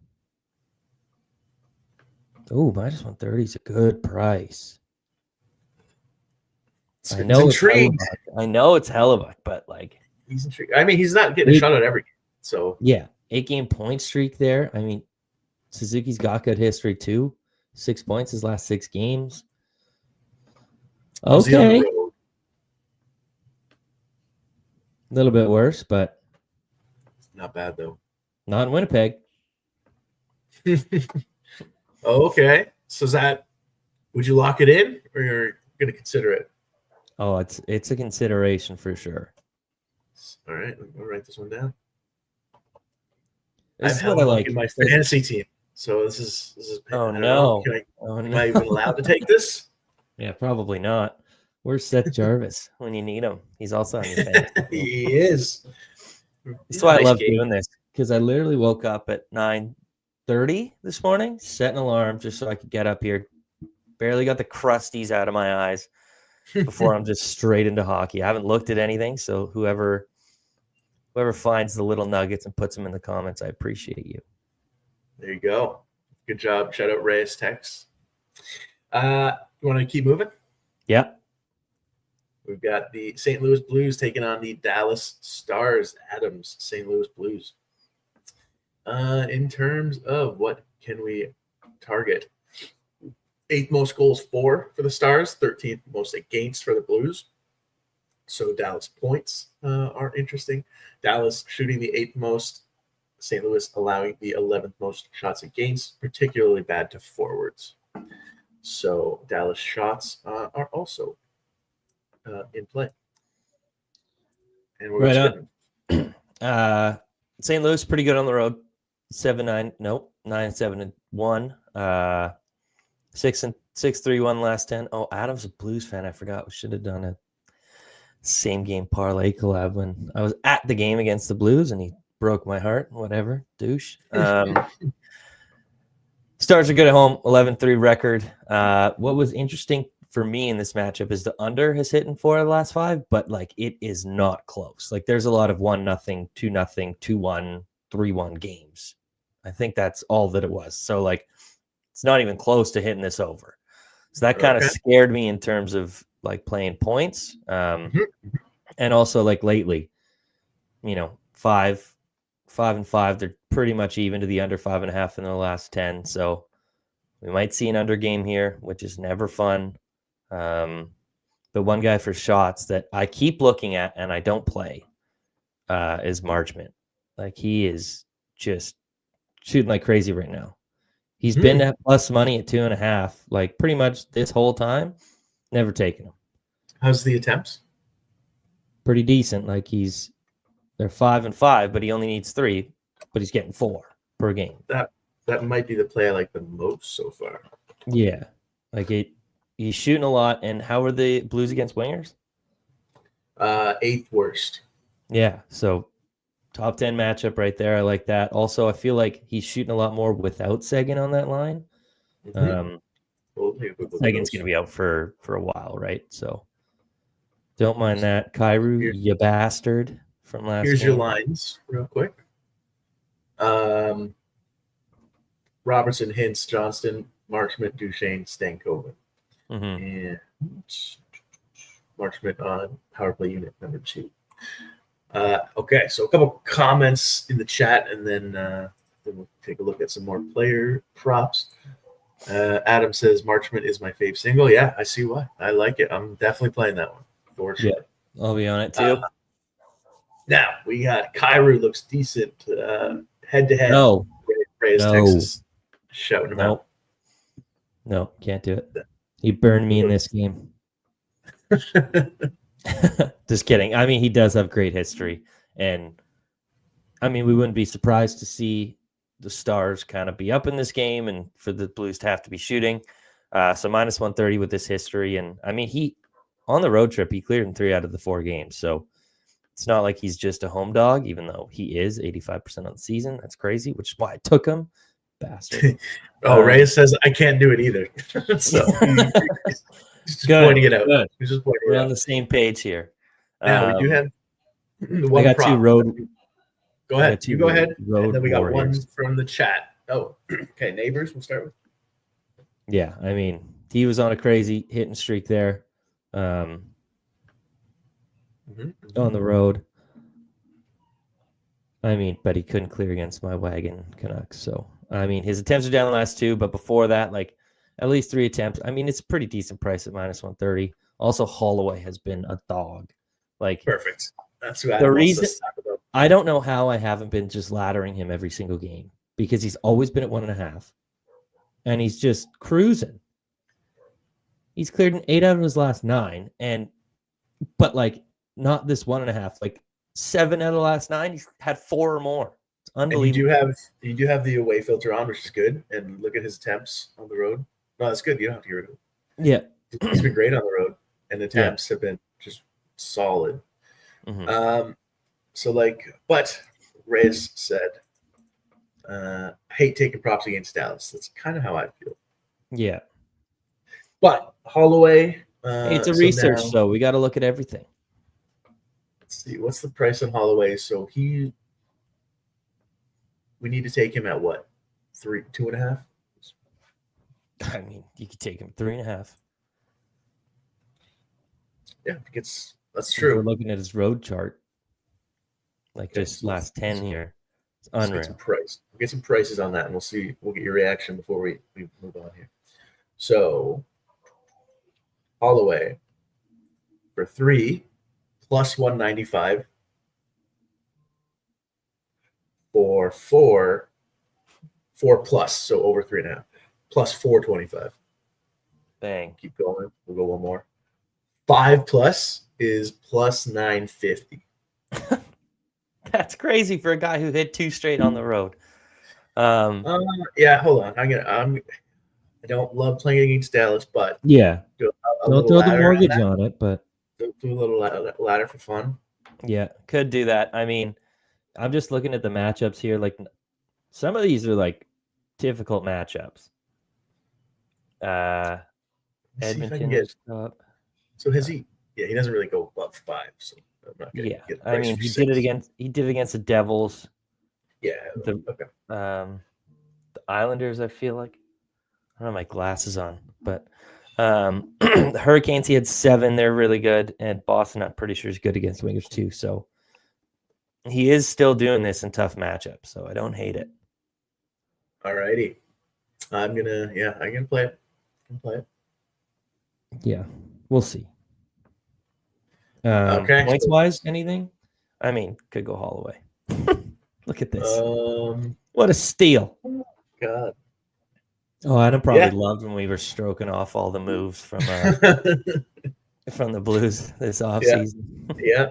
Oh, minus 130 is a good price. I know it's Hellebuck, but like he's intrigued. I mean, he's not getting a shot at every game. So yeah, 8-game point streak there. I mean, Suzuki's got good history too. 6 points his last 6 games. Okay. A little bit worse, but not bad though. Not in Winnipeg. Okay. So would you lock it in or you're going to consider it? Oh, it's a consideration for sure. All right. I'll write this one down. This I've Hellebuck in my fantasy team. So this is oh no. Am I even allowed to take this? Yeah, probably not. Where's Seth Jarvis when you need him? He's also on your fantasy team. He is. That's why I love doing this, because I literally woke up at 9:30 this morning, set an alarm just so I could get up here. Barely got the crusties out of my eyes before I'm just straight into hockey. I haven't looked at anything, so whoever finds the little nuggets and puts them in the comments, I appreciate you. There you go. Good job. Shout out Reyes Tex. You want to keep moving? Yeah. We've got the St. Louis Blues taking on the Dallas Stars. Adams, St. Louis Blues. In terms of what can we target? 8th most goals for the Stars, 13th most against for the Blues. So Dallas points are interesting. Dallas shooting the 8th most, St. Louis allowing the 11th most shots against, particularly bad to forwards. So Dallas shots are also in play. And we're right on. St. Louis pretty good on the road. 9-7-1. 6-3-1 last 10. Oh, Adam's a Blues fan. I forgot. We should have done a same game parlay collab when I was at the game against the Blues and he broke my heart. Whatever, douche. Stars are good at home. 11-3 record. What was interesting for me in this matchup is the under has hit in 4 of the last 5, but like it is not close. Like there's a lot of 1-0, 2-0, 2-1, 3-1 games. I think that's all that it was. So like it's not even close to hitting this over. So that kind of scared me in terms of like playing points. And also like lately, 5-5, they're pretty much even to the under 5.5 in the last 10. So we might see an under game here, which is never fun. But one guy for shots that I keep looking at and I don't play is Marchment. Like he is just shooting like crazy right now. He's been at plus money at 2.5, like pretty much this whole time. Never taken him. How's the attempts? Pretty decent. Like they're 5-5, but he only needs 3, but he's getting 4 per game. That might be the play I like the most so far. Yeah, like he's shooting a lot. And how are the Blues against wingers? 8th worst. Yeah, so top 10 matchup right there. I like that. Also, I feel like he's shooting a lot more without Seguin on that line. Well, We'll take a quick look at Sagan's those. going to be out for a while, right? So don't mind that. Kyrou, you bastard, from last Here's game. your lines real quick. Robertson, Hintz, Johnston, Marchment, Duchesne, Stankoven. And Marchment on power play unit number 2. Okay, so a couple comments in the chat, and then we'll take a look at some more player props. Adam says Marchment is my fave single. Yeah, I see why. I like it. I'm definitely playing that one for sure. Yeah, I'll be on it too. Now we got Kyrou looks decent head to head. No, Reyes, Texas, shouting him out. No, can't do it. He burned me in this game. Just kidding. I mean, he does have great history, and I mean, we wouldn't be surprised to see the Stars kind of be up in this game, and for the Blues to have to be shooting. So minus 130 with this history, and I mean, he on the road trip he cleared in 3 out of the 4 games, so it's not like he's just a home dog, even though he is 85% on the season. That's crazy, which is why I took him. Bastard. Reyes says I can't do it either. So he's just pointing it out. Good. He's just pointing We're it out. on the same page here. Now we do have one I got prop. 2 road. Go ahead. You go ahead. And then we got Warriors. 1 from the chat. Oh, okay. Neighbors, we'll start with. Yeah, I mean, he was on a crazy hitting streak there. On the road. I mean, but he couldn't clear against my wagon Canucks. So, I mean, his attempts are down the last 2, but before that, like at least 3 attempts. I mean, it's a pretty decent price at minus 130. Also, Holloway has been a dog. Like perfect. That's who I the reason. talk about. I don't know how I haven't been just laddering him every single game because he's always been at 1.5, and he's just cruising. He's cleared an 8 out of his last 9, but like not this 1.5, like 7 out of the last 9. He's had 4 or more. It's unbelievable. And you do have the away filter on, which is good. And look at his attempts on the road. No, that's good. You don't have to get rid of it. Yeah, he's been great on the road, and the attempts have been just solid. So but Reyes said, hate taking props against Dallas. That's kind of how I feel. Yeah. But Holloway. Hey, it's a research, so we got to look at everything. Let's see. What's the price on Holloway? So we need to take him at what? 2.5? I mean, you could take him 3.5. Yeah, that's true. We're looking at his road chart. Like just last 10 here. It's unreal. We'll get some prices on that, and we'll see. We'll get your reaction before we move on here. So Holloway for 3 plus 195 for 4 plus, so over 3.5 plus 425. Bang. Keep going. We'll go one more. 5 plus is plus 950. That's crazy for a guy who hit 2 straight on the road. Yeah, hold on. I don't love playing against Dallas, but yeah, don't throw the mortgage on it, but do a little ladder for fun. Yeah, could do that. I mean, I'm just looking at the matchups here. Like some of these are like difficult matchups. Edmonton is up. So has he? Yeah, he doesn't really go above 5. So I'm not gonna get I mean, he did it against the Devils. Yeah. The Islanders, I feel like. I don't have my glasses on, but the Hurricanes, he had 7. They're really good. And Boston, I'm pretty sure, is good against wingers too. So he is still doing this in tough matchups. So I don't hate it. All righty. I'm going to play it. Yeah, we'll see. Okay. Points-wise, anything? I mean, could go Holloway. Look at this. What a steal. Oh, God. Oh, Adam probably loved when we were stroking off all the moves from from the Blues this offseason. Yeah.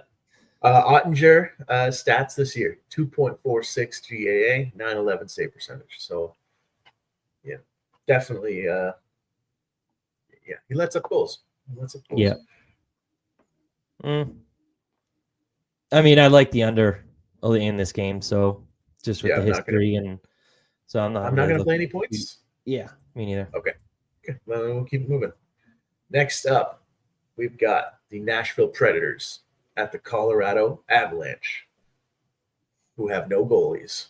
Ottinger stats this year: 2.46 GAA, 911 save percentage. So, yeah, definitely. He lets up goals. Yeah. I mean, I like the under in this game, so just with the history, and so I'm not going to play any points. Yeah, me neither. Okay. Okay, well, we'll keep moving. Next up, we've got the Nashville Predators at the Colorado Avalanche, who have no goalies.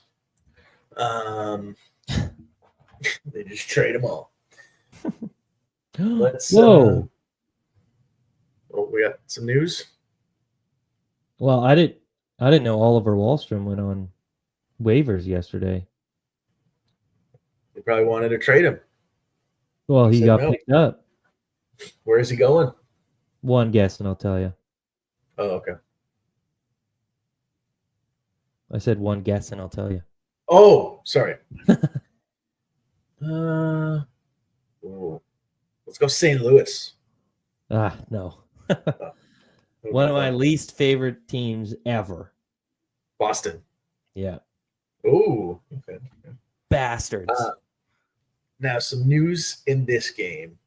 They just trade them all. Let's. Whoa. We got some news. Well, I didn't know Oliver Wahlstrom went on waivers yesterday. They probably wanted to trade him. Well, he got picked up. Where is he going? One guess, and I'll tell you. Oh, okay. I said one guess, and I'll tell you. Oh, sorry. Let's go St. Louis. No. One of my least favorite teams ever. Boston. Yeah. Oh, okay. Bastards. Now, some news in this game.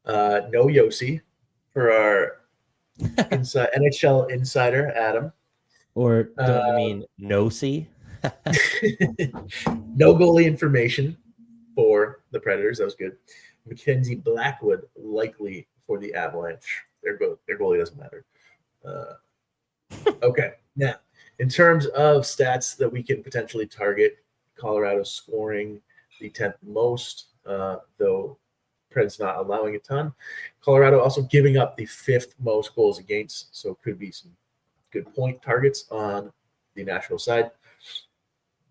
No Yossi for our NHL insider, Adam. Or don't you mean Nosy? No goalie information for the Predators. That was good. Mackenzie Blackwood likely for the Avalanche. Their goalie doesn't matter. Okay. Now, in terms of stats that we can potentially target, Colorado scoring the 10th most, though Preds not allowing a ton. Colorado also giving up the 5th most goals against, so could be some good point targets on the Nashville side.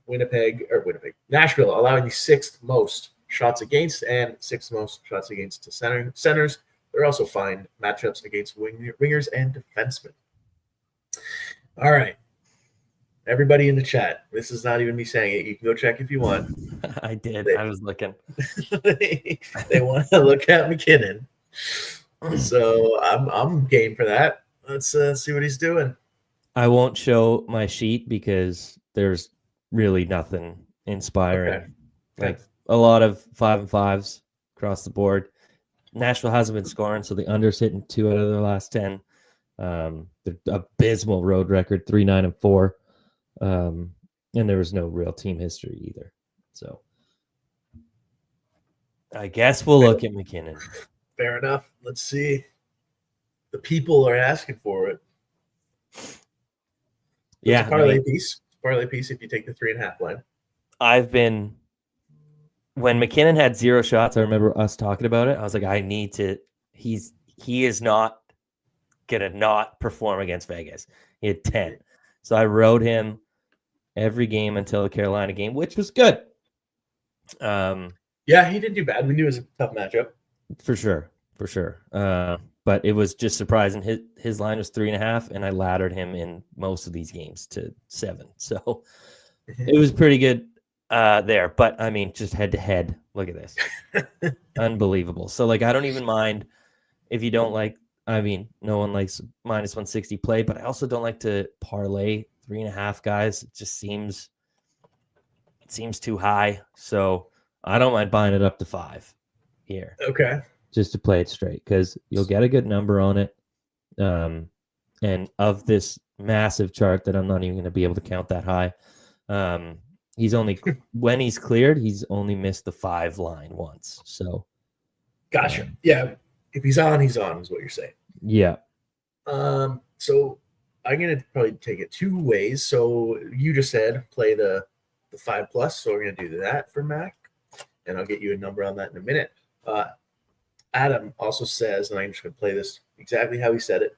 Nashville allowing the 6th most shots against and 6th most shots against to centers. They're also fine matchups against wingers and defensemen. All right. Everybody in the chat, this is not even me saying it. You can go check if you want. I did. I was looking. They want to look at McKinnon. So I'm game for that. Let's see what he's doing. I won't show my sheet because there's really nothing inspiring. Okay. Like a lot of 5 and 5s across the board. Nashville hasn't been scoring, so the under's hitting 2 out of their last 10. The abysmal road record, 3-9-4. And there was no real team history either. So I guess we'll look at McKinnon. Fair enough. Let's see. The people are asking for it. Yeah. It's a parlay piece. Parlay piece if you take the 3.5 line. When McKinnon had 0 shots, I remember us talking about it. I was like, he is not gonna not perform against Vegas. He had 10. So I rode him every game until the Carolina game, which was good. Yeah, he didn't do bad. We knew it was a tough matchup. For sure. But it was just surprising. His line was 3.5, and I laddered him in most of these games to 7. So it was pretty good there. But I mean, just head to head. Look at this. Unbelievable. So like, I don't even mind if you don't like, I mean, no one likes minus 160 play, but I also don't like to parlay 3.5 guys. It just seems too high. So I don't mind buying it up to 5 here. Okay. Just to play it straight, because you'll get a good number on it. And of this massive chart that I'm not even going to be able to count that high, he's only when he's cleared, he's only missed the 5 line once. So, gotcha. Yeah, if he's on, he's on, is what you're saying. Yeah. So I'm gonna probably take it 2 ways. So you just said play the 5+. So we're gonna do that for Mac, and I'll get you a number on that in a minute. Adam also says, and I'm just gonna play this exactly how he said it.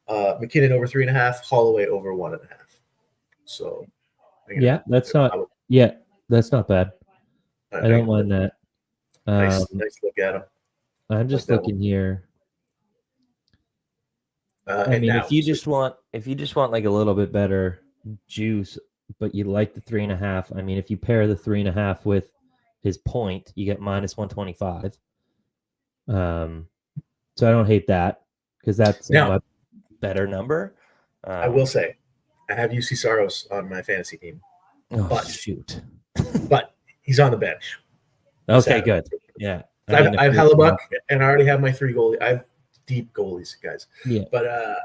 McKinnon over 3.5, Holloway over 1.5. So that's not bad. I don't mind that. Nice look at him. I'm just looking here. I mean, if you just want like a little bit better juice, but you like the 3.5, I mean, if you pair the 3.5 with his point, you get minus 125. So I don't hate that, because that's a much better number. I will say, I have UC Saros on my fantasy team. Shoot. But he's on the bench. Okay, good. Yeah. I have Hellebuck, and I already have my 3 goalie. I have deep goalies, guys. Yeah. But I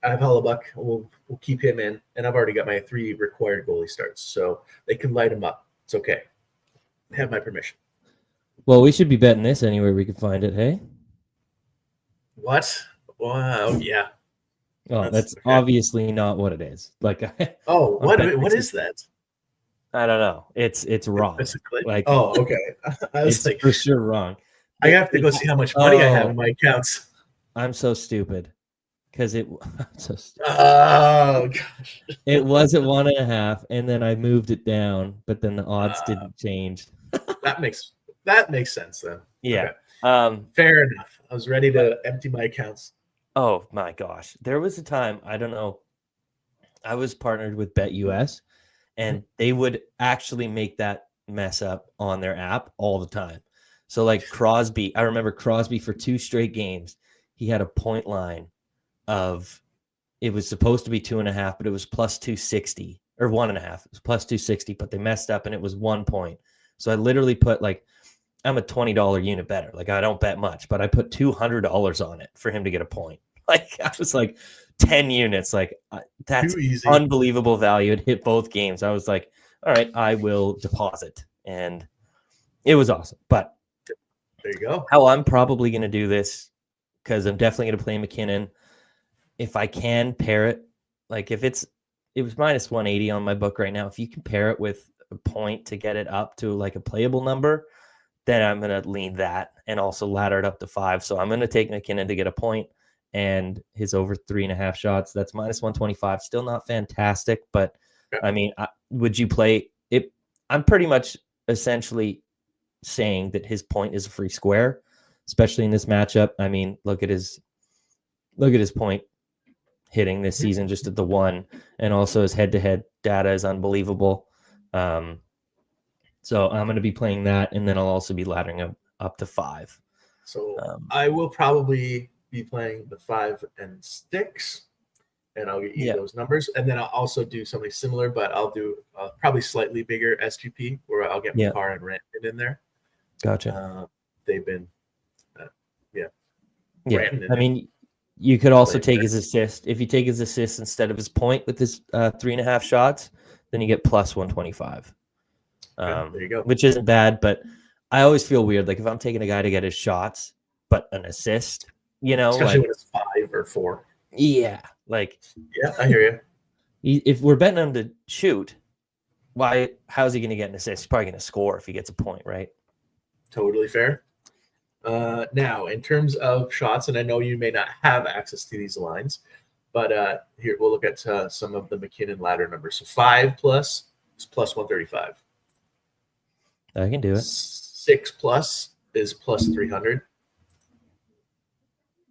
have Hellebuck. We'll keep him in, and I've already got my 3 required goalie starts, so they can light him up. It's okay. I have my permission. Well, we should be betting this anywhere we can find it, hey? What? Wow, yeah. Oh, that's okay. obviously not what it is. Like, what is that? I don't know. It's wrong. Basically. Like, Oh, okay. I was it's like, for sure wrong. I have to go see how much money I have in my accounts. I'm so stupid because I'm so stupid. Oh gosh. It was at 1.5, and then I moved it down, but then the odds didn't change. that makes sense then. Yeah. Okay. Fair enough. I was ready to empty my accounts. Oh my gosh. There was a time, I don't know, I was partnered with BetUS, and they would actually make that mess up on their app all the time. So like Crosby, I remember Crosby for 2 straight games, he had a point line of, it was supposed to be 2.5, but it was plus 260 or 1.5. It was plus 260, but they messed up and it was 1 point. So I literally put like, I'm a $20 unit better. Like I don't bet much, but I put $200 on it for him to get a point. Like I was like 10 units. Like that's unbelievable value. It hit both games. I was like, all right, I will deposit. And it was awesome. But there you go. How I'm probably going to do this, because I'm definitely going to play McKinnon. If I can pair it, like it was minus 180 on my book right now. If you can pair it with a point to get it up to like a playable number, then I'm going to lean that and also ladder it up to 5. So I'm going to take McKinnon to get a point and his over 3.5 shots. That's minus 125. Still not fantastic, but I mean, would you play it? I'm pretty much essentially saying that his point is a free square, especially in this matchup. I mean, look at his point hitting this season just at the 1, and also his head-to-head data is unbelievable. So I'm going to be playing that, and then I'll also be laddering up to 5. So I will probably be playing the 5 and 6, and I'll get you those numbers. And then I'll also do something similar, but I'll do probably slightly bigger SGP, where I'll get McCarr and Rantanen in there. Gotcha. They've been, I mean, you could also take his assist. If you take his assist instead of his point with his 3.5 shots, then you get plus 125. There you go. Which isn't bad, but I always feel weird. Like if I'm taking a guy to get his shots, but an assist, especially when it's 5 or 4. Yeah, like I hear you. If we're betting him to shoot, how's he going to get an assist? He's probably going to score if he gets a point, right? Totally fair. Now, in terms of shots, and I know you may not have access to these lines, but here we'll look at some of the McKinnon ladder numbers. So 5 plus is plus 135. I can do it. 6 plus is plus 300.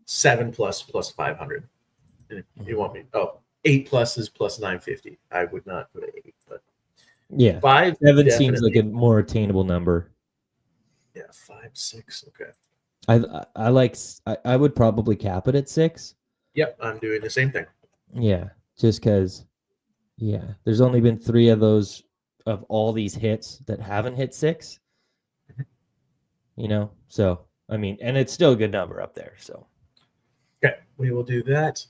7 plus 500. And if you want me, 8 plus is plus 950. I would not put 8, but 7 seems like a more attainable number. Yeah, 5, 6. Okay. I would probably cap it at 6. Yep, I'm doing the same thing. Yeah, just because. Yeah, there's only been 3 of those of all these hits that haven't hit 6. So I mean, and it's still a good number up there. So. Okay, we will do that.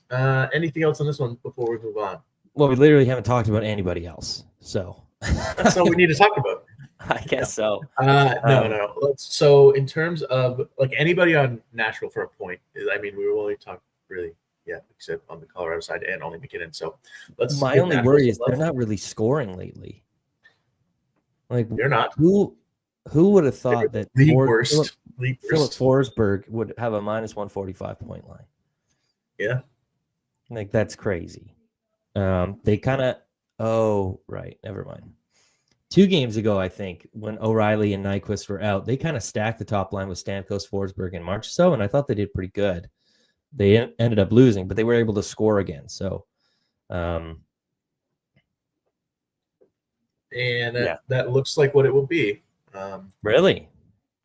Anything else on this one before we move on? Well, we literally haven't talked about anybody else, so that's all we need to talk about. I guess so. No. So in terms of like anybody on Nashville for a point, I mean, we will only talk really, except on the Colorado side and only McKinnon. So my only worry is they're not really scoring lately. Like they're not. Who would have thought that Philip Forsberg would have a minus 145 point line? Yeah, like that's crazy. They kind of. Right, never mind. 2 games ago, I think, when O'Reilly and Nyquist were out, they kind of stacked the top line with Stamkos, Forsberg, and Marchessault, and I thought they did pretty good. They ended up losing, but they were able to score again. So, that looks like what it will be. Really?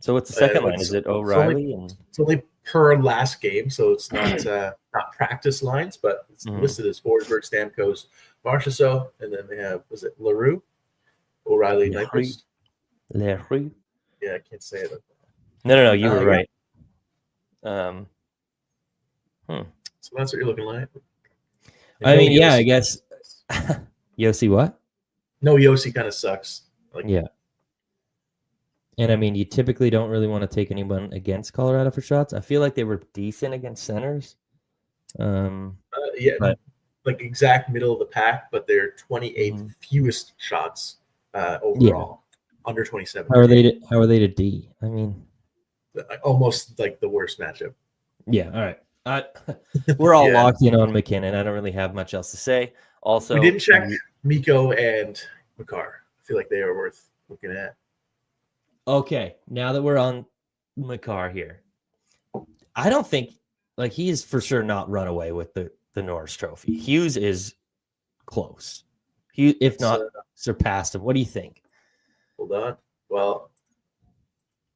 So what's the second line? Is it O'Reilly? It's only per last game, so it's not not practice lines, but it's listed as Forsberg, Stamkos, Marchessault, and then they have, was it Leroux? O'Reilly, Nyquist. Leroux. Yeah, I can't say it. No, you were right. So that's what you're looking like. I mean, I guess. Yossi what? No, Yossi kind of sucks. Yeah. And I mean, you typically don't really want to take anyone against Colorado for shots. I feel like they were decent against centers. Yeah, but like exact middle of the pack, but they're 28th fewest shots overall, under 27. How are they to D? I mean, almost like the worst matchup. Yeah. All right. We're all locked in on McKinnon. I don't really have much else to say. Also, we didn't check Mikko and Makar. I feel like they are worth looking at. Okay, now that we're on Makar here, I don't think he is for sure not run away with the Norris Trophy. Hughes is close. He, if not surpassed him. What do you think? Hold on. Well,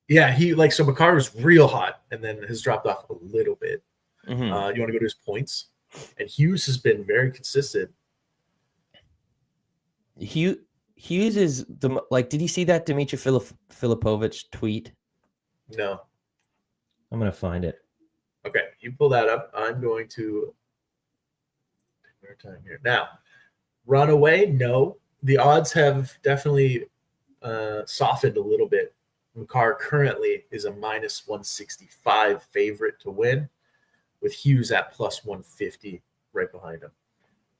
yeah, so Makar was real hot and then has dropped off a little bit. You want to go to his points? And Hughes has been very consistent. Hughes is did you see that Dmitry Filipovich tweet? No. I'm going to find it. Okay, you pull that up. I'm going to take our time here. Now, runaway, no. The odds have definitely softened a little bit. Makar currently is a minus 165 favorite to win, with Hughes at plus 150 right behind him.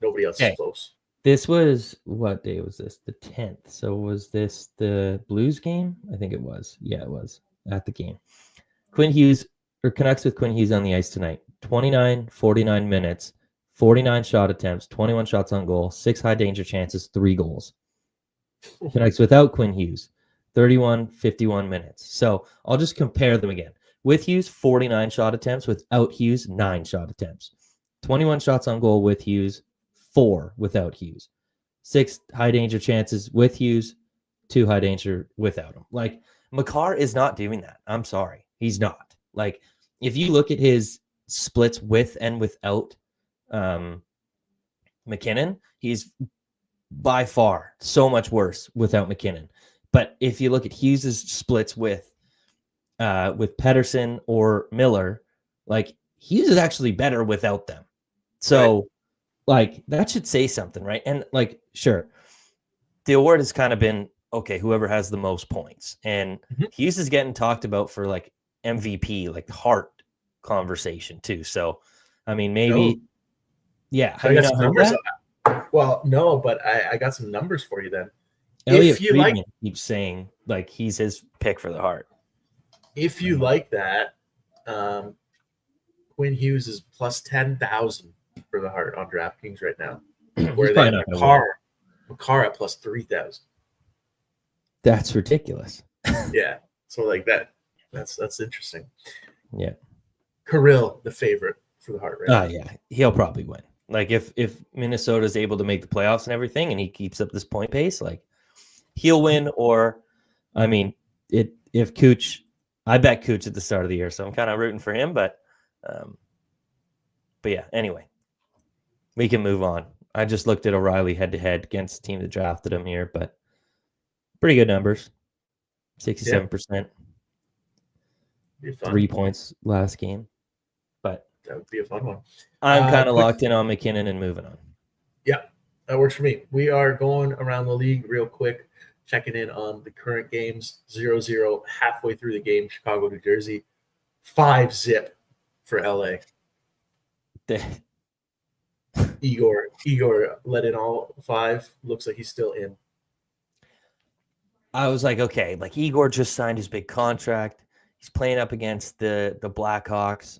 Nobody else is close. This was, what day was this? The 10th. So was this the Blues game? I think it was. Yeah, it was at the game. Quinn Hughes, or Canucks with Quinn Hughes on the ice tonight. 49 minutes, 49 shot attempts, 21 shots on goal, 6 high danger chances, 3 goals. Canucks without Quinn Hughes, 51 minutes. So I'll just compare them again. With Hughes, 49 shot attempts. Without Hughes, 9 shot attempts. 21 shots on goal with Hughes, 4 without Hughes. 6 high danger chances with Hughes, 2 high danger without him. Makar is not doing that. I'm sorry. He's not. If you look at his splits with and without McKinnon, he's by far so much worse without McKinnon. But if you look at Hughes's splits with Pettersson or Miller, Hughes is actually better without them. So that should say something, right? And sure, the award has kind of been, okay, whoever has the most points. And Hughes is getting talked about for MVP, the Hart conversation too. So, I mean, maybe, So have you not heard that? Well, no, but I got some numbers for you then. Elliot Friedman keeps saying he's his pick for the Hart. If you like that, Quinn Hughes is plus 10,000 for the Hart on DraftKings right now. Where they have Makar at plus 3,000. That's ridiculous. Yeah. So that's interesting. Yeah. Kirill, the favorite for the Hart right now. Yeah. He'll probably win. If Minnesota's able to make the playoffs and everything and he keeps up this point pace, he'll win. Or, I mean, if Cooch, I bet Cooch at the start of the year, so I'm kind of rooting for him, but yeah, anyway, we can move on. I just looked at O'Reilly head-to-head against the team that drafted him here, but pretty good numbers. 67%. 3 points last game. But that would be a fun one. I'm kind of locked in on McKinnon and moving on. Yeah, that works for me. We are going around the league real quick, checking in on the current games. 0-0 halfway through the game, Chicago, New Jersey. 5-0 for LA. Igor let in all 5. Looks like he's still in. I was like, okay, Igor just signed his big contract. He's playing up against the Blackhawks.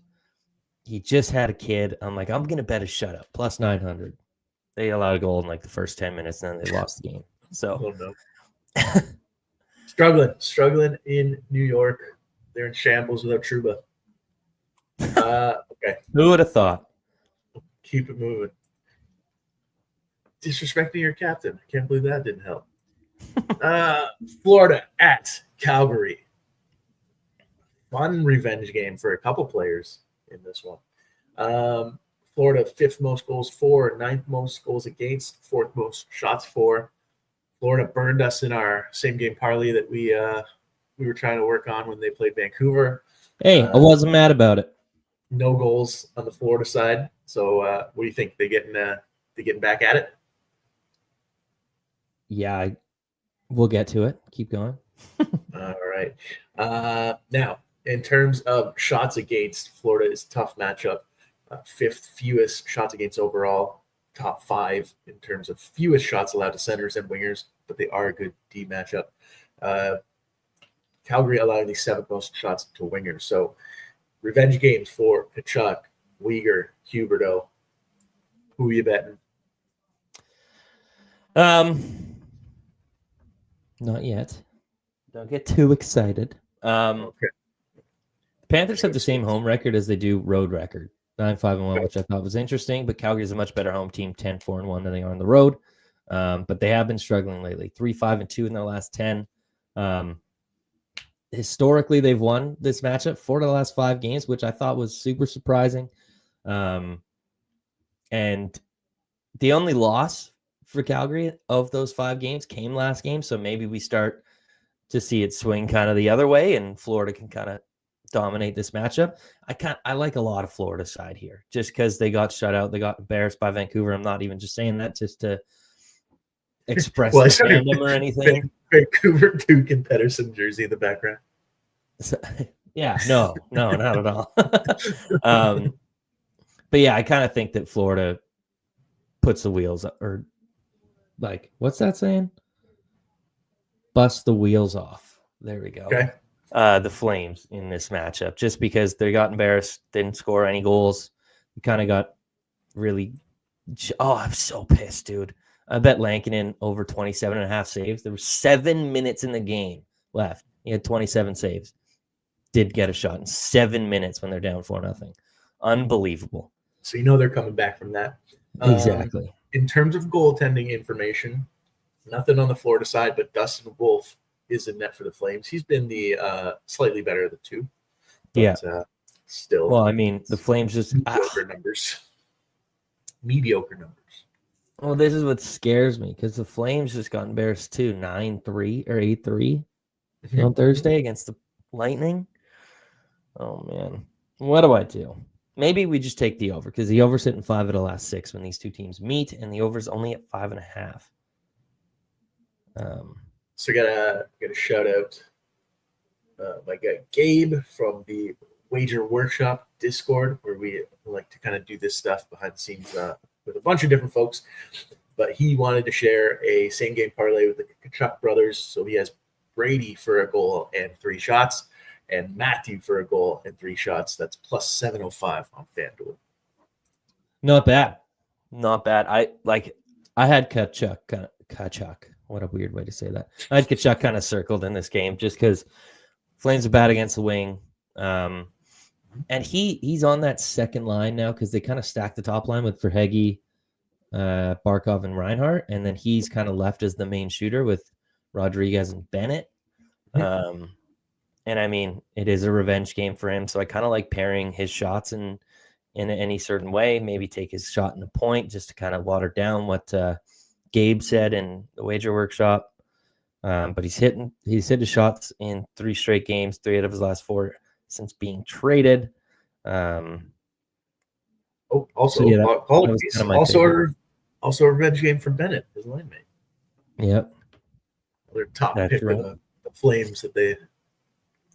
He just had a kid. I'm like, I'm going to bet a shutout, plus 900. They allowed a goal in the first 10 minutes, and then they lost the game. So, no. Struggling in New York. They're in shambles without Trouba. Okay. Who would have thought? Keep it moving. Disrespecting your captain. I can't believe that didn't help. Florida at Calgary. Fun revenge game for a couple players in this one. Florida, 5th most goals for, 9th most goals against, 4th most shots for. Florida burned us in our same game parlay that we were trying to work on when they played Vancouver. Hey, I wasn't mad about it. No goals on the Florida side. So what do you think? They getting back at it? Yeah, we'll get to it. Keep going. All right. Now, in terms of shots against, Florida is a tough matchup. Fifth fewest shots against overall, top 5 in terms of fewest shots allowed to centers and wingers, but they are a good D matchup. Calgary allowing the 7th most shots to wingers. So revenge games for Tkachuk, Uyghur, Huberdeau. Who are you betting? Not yet. Don't get too excited. Okay. Panthers have the same home record as they do road record, 9-5-1, which I thought was interesting. But Calgary's a much better home team, 10-4-1 than they are on the road. But they have been struggling lately, 3-5-2 in their last 10. Historically, they've won this matchup 4 of the last 5 games, which I thought was super surprising. And the only loss for Calgary of those 5 games came last game. So maybe we start to see it swing kind of the other way and Florida can kind of dominate this matchup. I like a lot of Florida side here just because they got shut out. They got embarrassed by Vancouver. I'm not even just saying that just to express fandom or anything. Vancouver, Duke, and Pedersen jersey in the background. So, yeah, no, not at all. But yeah, I kind of think that Florida puts the wheels up, or like, what's that saying? Bust the wheels off. There we go. Okay. The Flames in this matchup, just because they got embarrassed, didn't score any goals. You kind of got really. Oh, I'm so pissed, dude. I bet Lankinen over 27.5 saves. There were 7 minutes in the game left. He had 27 saves. Did get a shot in 7 minutes when they're down 4-0. Unbelievable. So you know they're coming back from that. Exactly. In terms of goaltending information, nothing on the Florida side, but Dustin Wolf is in net for the Flames. He's been the slightly better of the two. But, yeah. Still. Well, I mean, the Flames just mediocre numbers. Mediocre numbers. Well, this is what scares me because the Flames just got embarrassed too, 9-3 or 8-3 on Thursday against the Lightning. Oh man, what do I do? Maybe we just take the over because the over's hitting 5 of the last 6 when these two teams meet, and the over's only at 5.5. So gotta shout out my guy Gabe from the Wager Workshop Discord, where we like to kind of do this stuff behind the scenes with a bunch of different folks. But he wanted to share a same game parlay with the Tkachuk brothers, so he has Brady for a goal and 3 shots, and Matthew for a goal and 3 shots. That's plus 705 on FanDuel. Not bad. I had Tkachuk. What a weird way to say that. I had Tkachuk kind of circled in this game just because Flames are bad against the wing. And he's on that second line now because they kind of stacked the top line with Verhaeghe, Barkov, and Reinhart. And then he's kind of left as the main shooter with Rodriguez and Bennett. And I mean, it is a revenge game for him. So I kind of like pairing his shots in any certain way, maybe take his shot in the point just to kind of water down what Gabe said in the Wager Workshop. But he's hit his shots in 3 straight games, 3 out of his last 4 since being traded. Also a revenge game for Bennett, his line mate. Yep. Their top pick for the Flames that they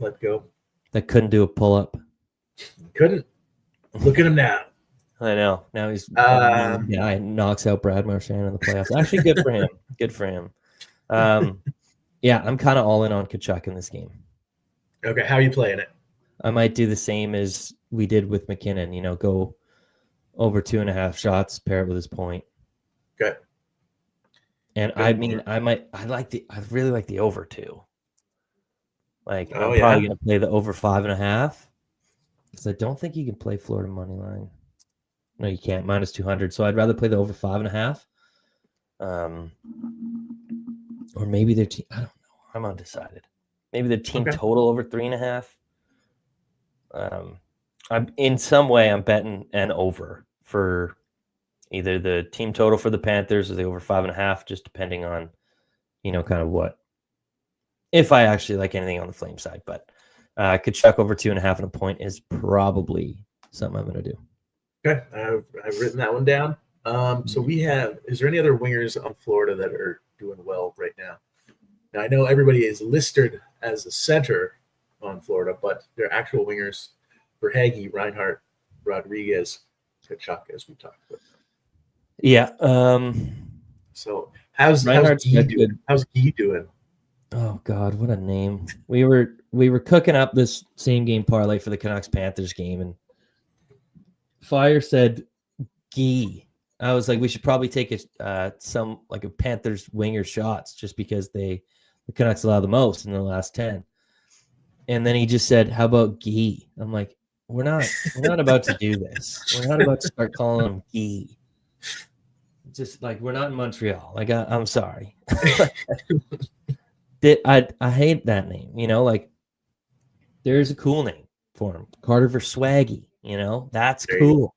let go. That couldn't do a pull-up. Couldn't. Look at him now. I know. Now he's knocks out Brad Marchand in the playoffs. Actually, good for him. Good for him. Yeah, I'm kind of all in on Tkachuk in this game. Okay, how are you playing it? I might do the same as we did with McKinnon. Go over 2.5 shots, pair it with his point. Okay. And I mean, I really like the over too. I'm probably going to play the over 5.5 because I don't think you can play Florida money line. No, you can't. Minus 200. So I'd rather play the over 5.5. Or maybe their team. I don't know. I'm undecided. Maybe the team total over 3.5. I'm in some way I'm betting an over for either the team total for the Panthers or the over 5.5, just depending on, kind of what. If I actually like anything on the Flame side, but Tkachuk over 2.5 and a point is probably something I'm going to do. Okay, I've written that one down. So is there any other wingers on Florida that are doing well right now? Now, I know everybody is listed as a center on Florida, but their actual wingers for Hagee, Reinhart, Rodriguez, Kachuk, as we talked about. Yeah. So how's Reinhardt's Guy doing? good. How's Guy doing? Oh God, what a name! We were cooking up this same game parlay for the Canucks Panthers game, and Fire said Guy. I was like, we should probably take a Panthers winger shots just because the Canucks allow the most in the last 10. And then he just said, "How about Guy?" I'm like, we're not about to do this. We're not about to start calling him Guy. Just like, we're not in Montreal. Like, I'm sorry. I hate that name. Like, there's a cool name for him. Carter for Swaggy. That's cool.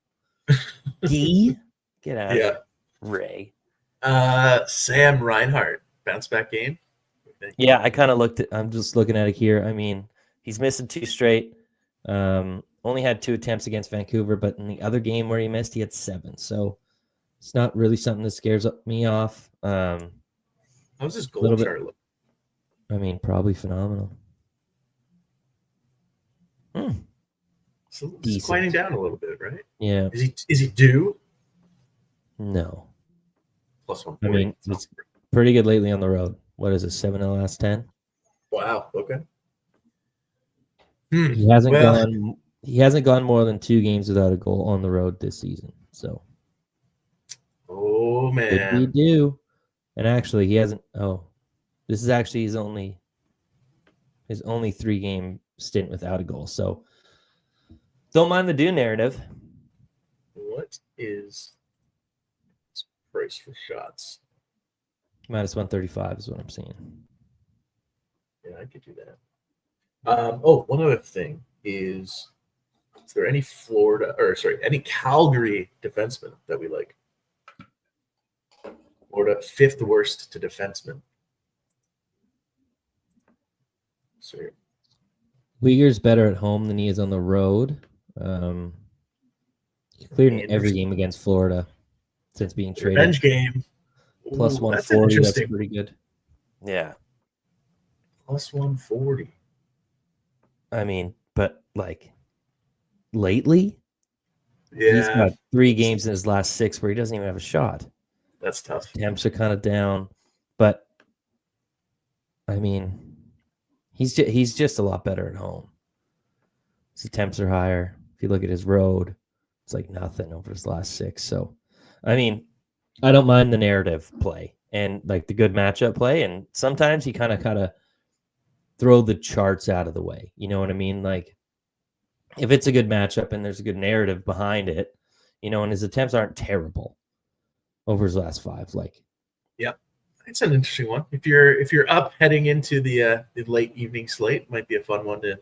Guy, get out of here, Ray. Sam Reinhart, bounce back game. Yeah, I kind of I'm just looking at it here. I mean, he's missing 2 straight. Only had 2 attempts against Vancouver, but in the other game where he missed, he had 7. So it's not really something that scares me off. How's his goal chart look? I mean, probably phenomenal. So he's quieting down a little bit, right? Yeah. Is he due? No. +140. I mean, it's pretty good lately on the road. What is it, 7 in the last 10? Wow. Okay. He hasn't gone more than 2 games without a goal on the road this season. So. Oh man. Did he do? And actually, he hasn't. Oh, this is actually his only 3-game stint without a goal. So don't mind the do narrative. What is his price for shots? -135 is what I'm seeing. Yeah, I could do that. One other thing is there any any Calgary defenseman that we like? Florida, 5th worst to defenseman. Sorry. Uyghur's better at home than he is on the road. He cleared in every game against Florida since being traded. Revenge game. +140. That's pretty good. Yeah. +140. I mean, but like lately, he's got 3 games in his last 6 where he doesn't even have a shot. That's tough. Temps are kind of down, but I mean, he's just a lot better at home. His temps are higher. If you look at his road, it's like nothing over his last 6. So, I mean, I don't mind the narrative play and like the good matchup play. And sometimes he kind of throw the charts out of the way. You know what I mean? Like, if it's a good matchup and there's a good narrative behind it, and his attempts aren't terrible over his last 5. Like, yeah, it's an interesting one. If you're up heading into the late evening slate, might be a fun one to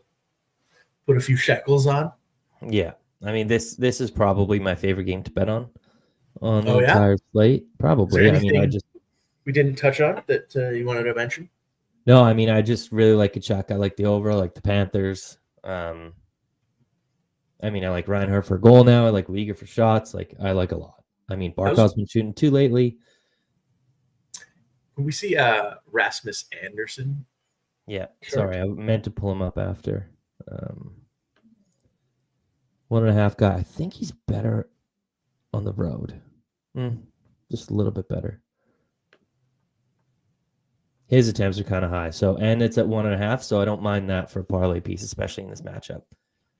put a few shekels on. Yeah, I mean this is probably my favorite game to bet on the entire slate. Probably. I mean, we didn't touch on that you wanted to mention. No, I mean, I just really like Kachuk. I like the over. I like the Panthers. I mean, I like Reinhart for a goal now. I like Uyghur for shots. Like, I like a lot. I mean, Barkov's been shooting 2 lately. Can we see Rasmus Anderson? Yeah, sorry, I meant to pull him up after. 1.5 guy. I think he's better on the road. Just a little bit better. His attempts are kind of high. And it's at 1.5, so I don't mind that for a parlay piece, especially in this matchup.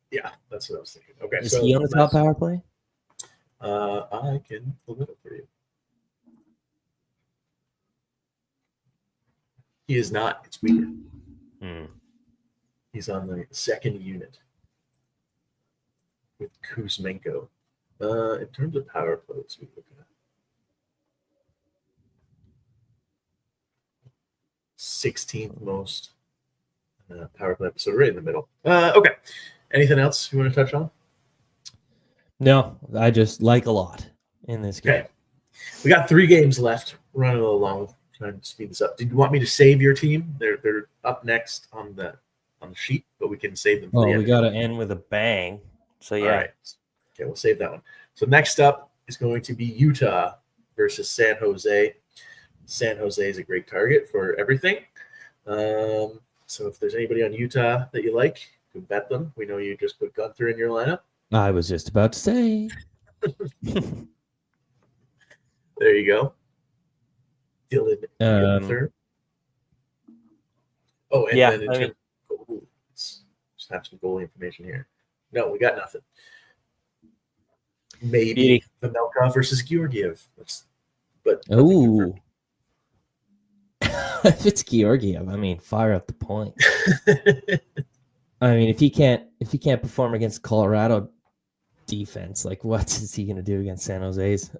Yeah, that's what I was thinking. Okay, is he on the top power play? I can pull it up for you. He is not. It's weird. He's on the 2nd unit with Kuzmenko. In terms of power plays, we look at 16th most power play episode, right in the middle. Okay. Anything else you want to touch on? No, I just like a lot in this game. Okay. We got 3 games left. We're running a little long. Trying to speed this up. Did you want me to save your team? They're up next on the sheet, but we can save them. We got to end with a bang. So yeah. All right. Okay, we'll save that one. So next up is going to be Utah versus San Jose. San Jose is a great target for everything. So if there's anybody on Utah that you like, you can bet them. We know you just put Gunther in your lineup. I was just about to say. There you go. Dylan Gunther. Oh, and then in terms of goals, just have some goalie information here. No, we got nothing. Maybe Pavelka versus Georgiev. But oh, if it's Georgiev, I mean, fire up the point. I mean, if he can't perform against Colorado defense, like what is he going to do against San Jose's?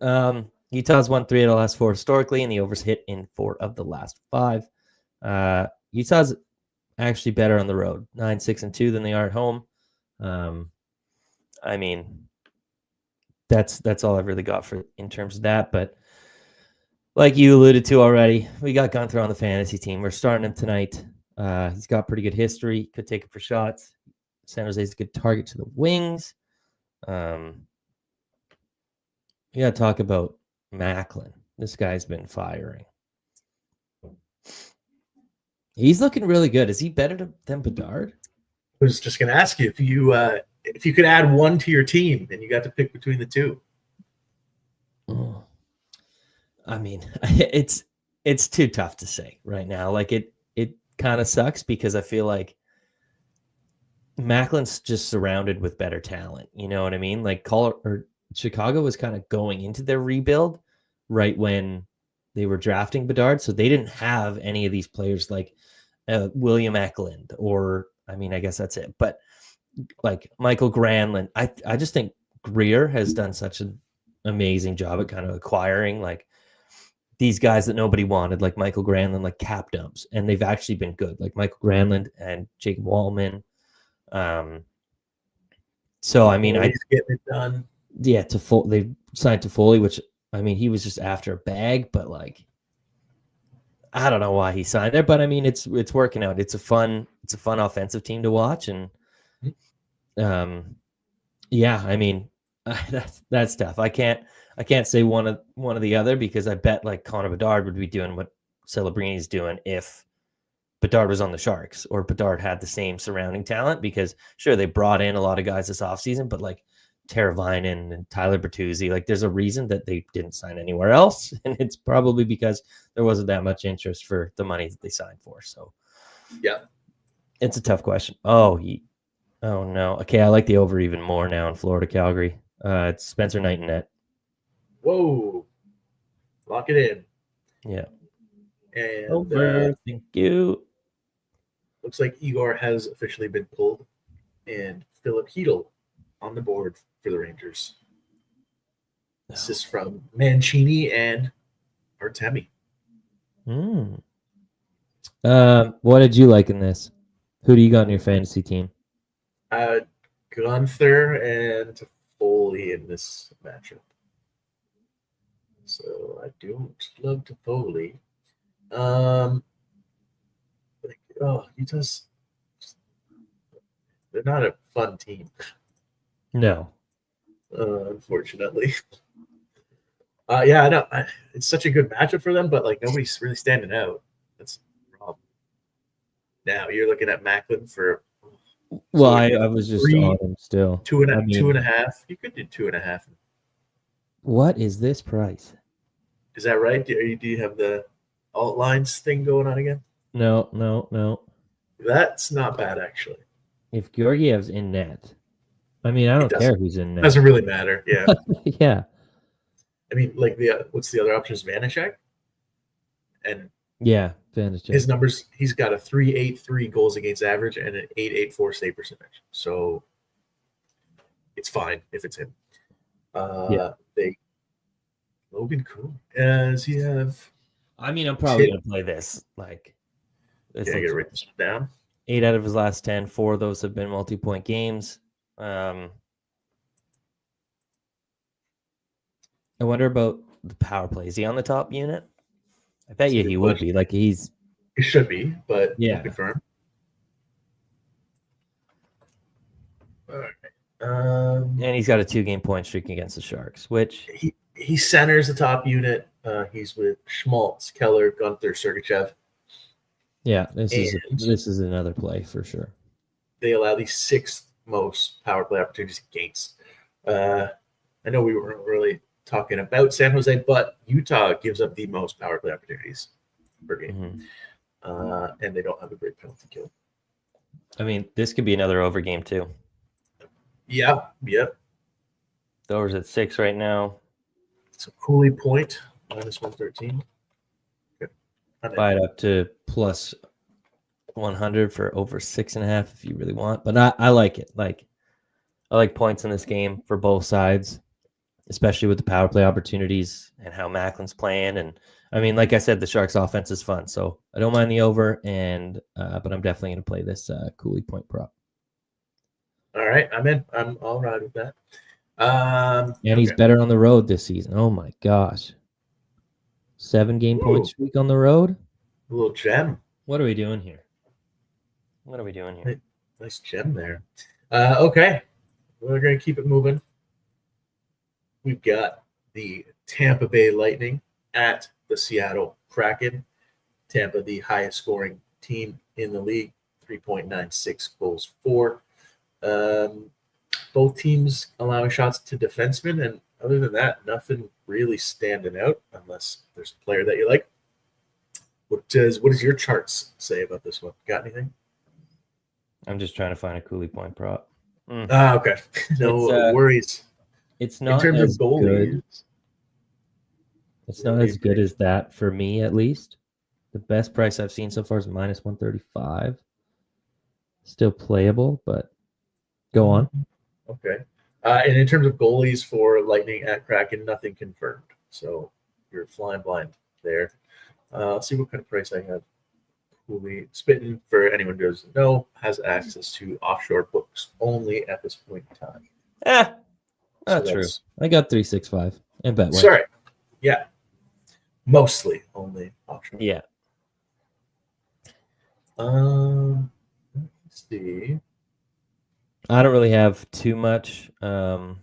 Utah's won 3 of the last 4 historically, and the overs hit in 4 of the last 5. Utah's actually better on the road, 9-6-2 than they are at home. I mean, that's all I've really got for in terms of that. But like you alluded to already, we got Gunther on the fantasy team. We're starting him tonight. He's got pretty good history. Could take it for shots. San Jose's a good target to the wings. You got to talk about Macklin. This guy's been firing. He's looking really good. Is he better than Bedard? I was just going to ask you if you could add one to your team and you got to pick between the two. Oh. I mean, it's too tough to say right now. Like it kind of sucks because I feel like Macklin's just surrounded with better talent. You know what I mean? Like Chicago was kind of going into their rebuild right when they were drafting Bedard, so they didn't have any of these players like William Eklund, or I mean, I guess that's it. But like Michael Granlund, I just think Greer has done such an amazing job at kind of acquiring like these guys that nobody wanted, like Michael Granlund, like cap dumps, and they've actually been good, like Michael Granlund and Jacob Wallman. So I mean, he's getting it done. Yeah, they signed Toffoli, which I mean, he was just after a bag, but like, I don't know why he signed there, but I mean, it's working out. It's a fun offensive team to watch, and yeah, I mean, that's tough. I can't say one of the other because I bet like Connor Bedard would be doing what Celebrini's doing if Bedard was on the Sharks or Bedard had the same surrounding talent, because sure, they brought in a lot of guys this offseason, but like Teravainen and Tyler Bertuzzi, like there's a reason that they didn't sign anywhere else, and it's probably because there wasn't that much interest for the money that they signed for. So yeah, it's a tough question. Oh no. Okay, I like the over even more now in Florida, Calgary. It's Spencer Knight and net. Whoa, lock it in. Yeah. And over. Thank you. Looks like Igor has officially been pulled, and Philip Hedl on the board for the Rangers. This is from Mancini and Artemi. What did you like in this? Who do you got in your fantasy team? Gunther and Toffoli in this matchup. So I don't love Toffoli. Utah's, they're not a fun team. No. Unfortunately. Yeah, I know. It's such a good matchup for them, but like nobody's really standing out. That's the problem. Now you're looking at Macklin for. Well, I was just on him still. 2.5. You could do 2.5. What is this price? Is that right? Do you have the alt lines thing going on again? No. That's not bad, actually. If Georgiev's in net, I mean, I don't care who's in net. Doesn't really matter. Yeah. Yeah. I mean, like what's the other option? Is Vanacek? And yeah, Vanacek. His numbers, he's got a 3.83 goals against average and an 8.84 save percentage. So it's fine if it's him. Logan Cool. Does he have? I mean, I'm probably gonna play this. Like, I gotta write this down. 8 out of his last 10. 4 of those have been multi-point games. I wonder about the power play. Is he on the top unit? I bet you he would be. Like he should be, but yeah, confirm. All right. And he's got a 2-game point streak against the Sharks, which he centers the top unit. He's with Schmaltz, Keller, Gunther, Sergachev. Yeah, this is another play for sure. They allow the 6th most power play opportunities against. I know we weren't really talking about San Jose, but Utah gives up the most power play opportunities per game. And they don't have a great penalty kill. I mean, this could be another over game too. Yeah, yep. The over's at 6 right now. It's a Cooley point, minus 113. Good. Buy it up to plus 100 for over 6.5 if you really want. But I like it. I like points in this game for both sides, especially with the power play opportunities and how Macklin's playing. And I mean, like I said, the Sharks offense is fun, so I don't mind the over. And but I'm definitely going to play this Cooley point prop. All right, I'm in. I'm all right with that. And he's better on the road this season. Oh my gosh, 7-game point streak on the road. A little gem. What are we doing here? Nice gem there. Okay, we're going to keep it moving. We've got the Tampa Bay Lightning at the Seattle Kraken. Tampa, the highest scoring team in the league, 3.96 goals for. Both teams allowing shots to defensemen, and other than that, nothing really standing out unless there's a player that you like. What does your charts say about this one? Got anything? I'm just trying to find a Cooley point prop. Okay. No worries. It's not in terms as of goalies. Good. It's not as good as that for me, at least. The best price I've seen so far is minus 135. Still playable, but go on. Okay. And in terms of goalies for Lightning at Kraken, nothing confirmed. So you're flying blind there. Let's see what kind of price I have. Cooley spitting, for anyone who doesn't know, has access to offshore books only at this point in time. Not true. I got 365 and Betway. Sorry. Yeah. Mostly only offshore. Yeah. Let's see. I don't really have too much for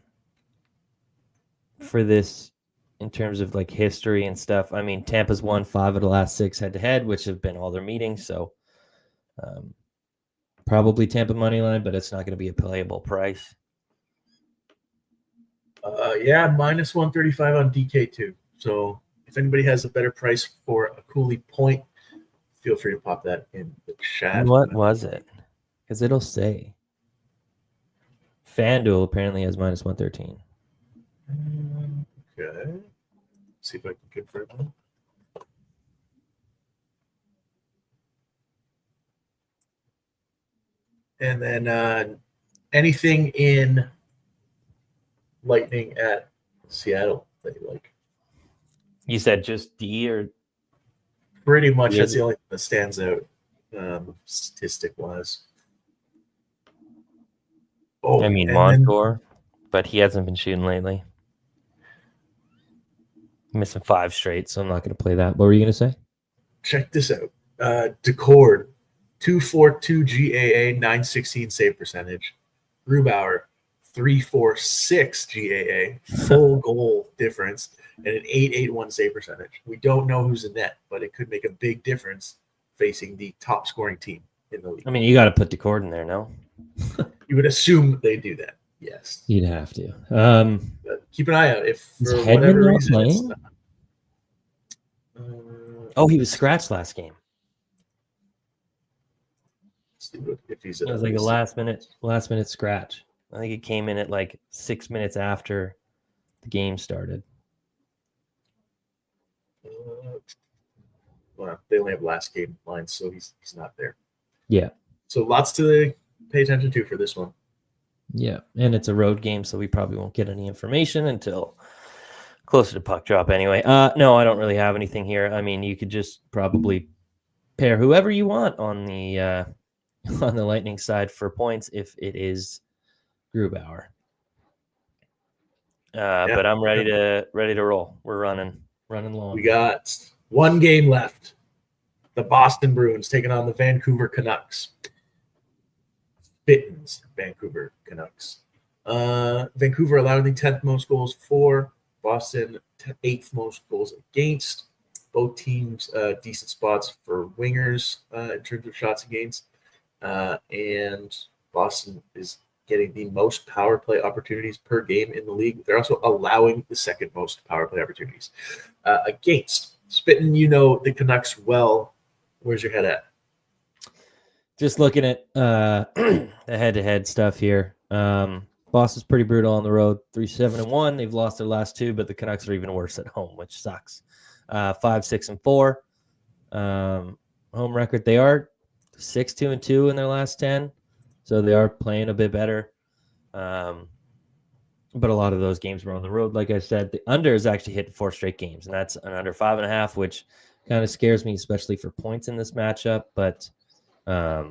this in terms of like history and stuff. I mean, Tampa's won 5 of the last 6 head-to-head, which have been all their meetings. So probably Tampa money line, but it's not going to be a playable price. Yeah, minus 135 on DK2. So if anybody has a better price for a Cooley point, feel free to pop that in the chat. What was it? Because it'll say. FanDuel apparently has minus 113. Okay. Let's see if I can confirm that. And then anything in Lightning at Seattle that you like? You said just D or? Pretty much that's the only thing that stands out statistic-wise. Oh, I mean, Montour, but he hasn't been shooting lately. Missing 5 straight, so I'm not going to play that. What were you going to say? Check this out. Decord, 242 GAA, 916 save percentage. Grubauer, 346 GAA, full goal difference, and an 881 save percentage. We don't know who's in net, but it could make a big difference facing the top scoring team in the league. I mean, you got to put Decord in there, no? You would assume they do that. Yes, you'd have to. Keep an eye out if for whatever reason. He was scratched last game. If he's it was like a last minute scratch. I think it came in at like 6 minutes after the game started. Well, they only have last game lines, so he's not there. Yeah. So lots to pay attention to for this one. Yeah, and it's a road game, so we probably won't get any information until closer to puck drop anyway. No, I don't really have anything here. I mean, you could just probably pair whoever you want on the Lightning side for points if it is Grubauer. But I'm ready to roll. We're running long. We got one game left. The Boston Bruins taking on the Vancouver Canucks. Bittens, Vancouver Canucks. Vancouver allowing the 10th most goals for. Boston 8th most goals against. both teams decent spots for wingers in terms of shots against. And Boston is getting the most power play opportunities per game in the league. They're also allowing the second most power play opportunities against. Spitting, the Canucks well. Where's your head at? Just looking at the head-to-head stuff here. Boston's pretty brutal on the road. 3-7-1. They've lost their last 2, but the Canucks are even worse at home, which sucks. 5-6-4. Home record. They are 6-2-2 in their last 10, so they are playing a bit better. But a lot of those games were on the road. Like I said, the under is actually hit 4 straight games, and that's an under 5.5, which kind of scares me, especially for points in this matchup. But I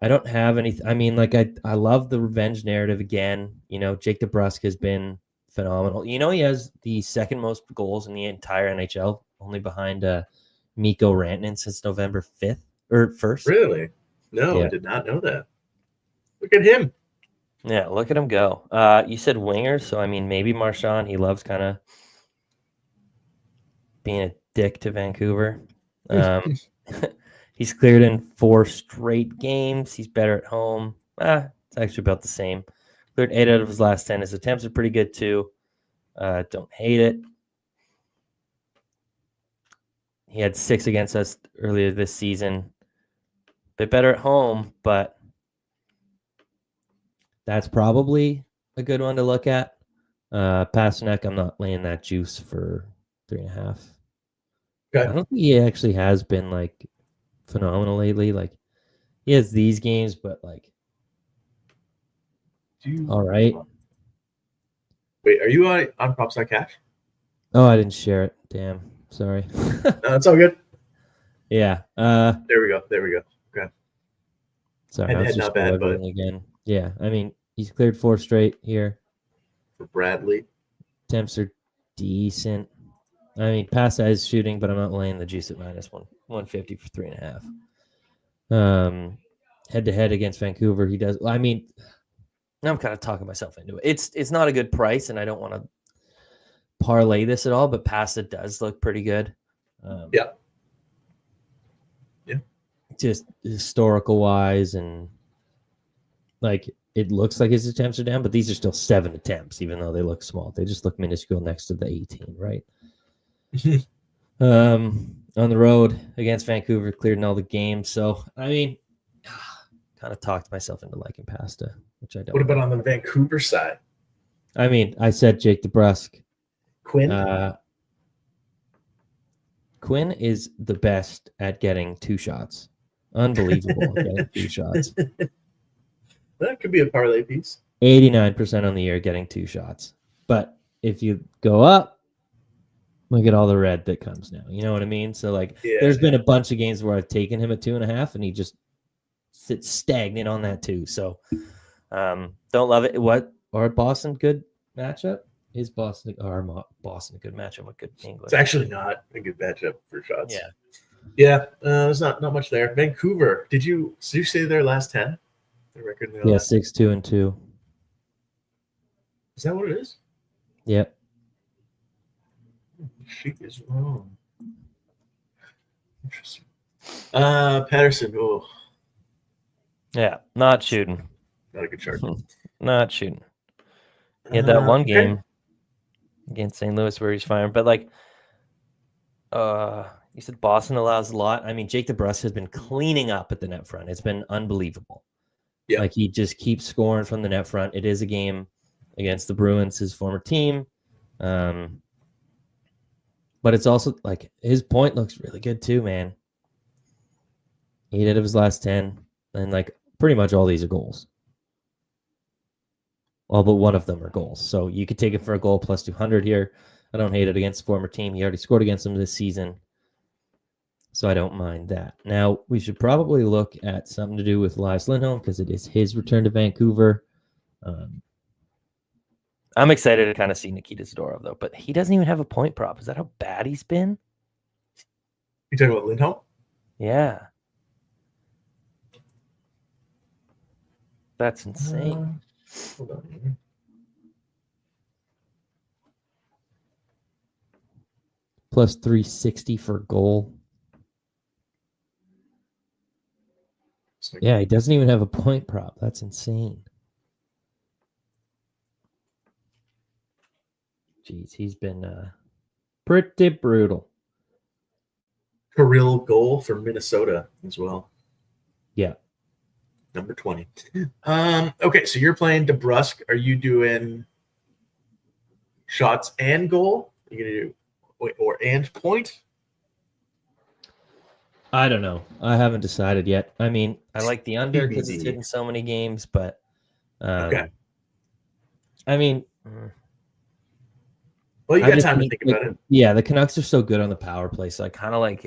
don't have any. I mean, like I love the revenge narrative again. Jake DeBrusk has been phenomenal. He has the second most goals in the entire NHL, only behind Mikko Rantanen since November 5th or 1st. Really? No, yeah. I did not know that. Look at him. Yeah, look at him go. You said wingers, so I mean maybe Marchand. He loves kind of being a dick to Vancouver. He's cleared in 4 straight games. He's better at home. It's actually about the same. Cleared 8 out of his last 10. His attempts are pretty good too. Don't hate it. He had 6 against us earlier this season. Bit better at home, but that's probably a good one to look at. Pasternak, I'm not laying that juice for 3.5. Okay. I don't think he actually has been like phenomenal lately. Like he has these games, but like all right. Wait, are you on Propside Cash? Oh, I didn't share it. Damn. Sorry. No, it's all good. Yeah. There we go. Okay. Sorry, I was just not bad, but again. Yeah, I mean, he's cleared 4 straight here. For Bradley. Temps are decent. I mean, pass size shooting, but I'm not laying the juice at -150 for 3.5. Head-to-head against Vancouver, he does. I mean, I'm kind of talking myself into it. It's not a good price, and I don't want to parlay this at all, but Pasta does look pretty good. Yeah. Just historical wise, and like it looks like his attempts are down, but these are still 7 attempts, even though they look small. They just look minuscule next to the 18, right? On the road against Vancouver, cleared in all the games. So I mean, kind of talked myself into liking Pasta, which I don't. What about on the Vancouver side? I mean, I said Jake DeBrusk. Quinn? Quinn is the best at getting 2 shots. Unbelievable at getting 2 shots. That could be a parlay piece. 89% on the year getting 2 shots. But if you go up, look at all the red that comes now. You know what I mean? So, like, there's been a bunch of games where I've taken him at 2.5, and he just sits stagnant on that 2. So, don't love it. Or Boston, good matchup? Is Boston a good matchup with good English? It's actually not a good matchup for shots. Yeah. Yeah, there's not much there. Vancouver, did you say their last 10? The record? 6-2-2. Is that what it is? Yep. She is wrong. Interesting. Patterson. Oh. Yeah, not shooting. Not a good chart. Not shooting. He had that one game against St. Louis where he's firing, but like, you said Boston allows a lot. I mean, Jake DeBrusk has been cleaning up at the net front. It's been unbelievable. Yeah. Like he just keeps scoring from the net front. It is a game against the Bruins, his former team. But it's also like his point looks really good too, man. 8 out of his last 10. And like pretty much all these are goals. All but one of them are goals. So you could take it for a goal plus 200 here. I don't hate it against the former team. He already scored against them this season. So I don't mind that. Now, we should probably look at something to do with Elias Lindholm because it is his return to Vancouver. I'm excited to kind of see Nikita Zadorov, though, but he doesn't even have a point prop. Is that how bad he's been? You talking about Lindholm? Yeah. That's insane. Hold on. plus 360 for goal. Yeah, he doesn't even have a point prop. That's insane. Jeez, he's been pretty brutal. Kirill goal for Minnesota as well. Yeah. Number 20. Okay, so you're playing DeBrusque. Are you doing shots and goal? Are you gonna do and point? I don't know. I haven't decided yet. I mean, I like the under because it's hitting so many games, but okay. I mean, well, you got time to think about it. Yeah, the Canucks are so good on the power play, so I kind of like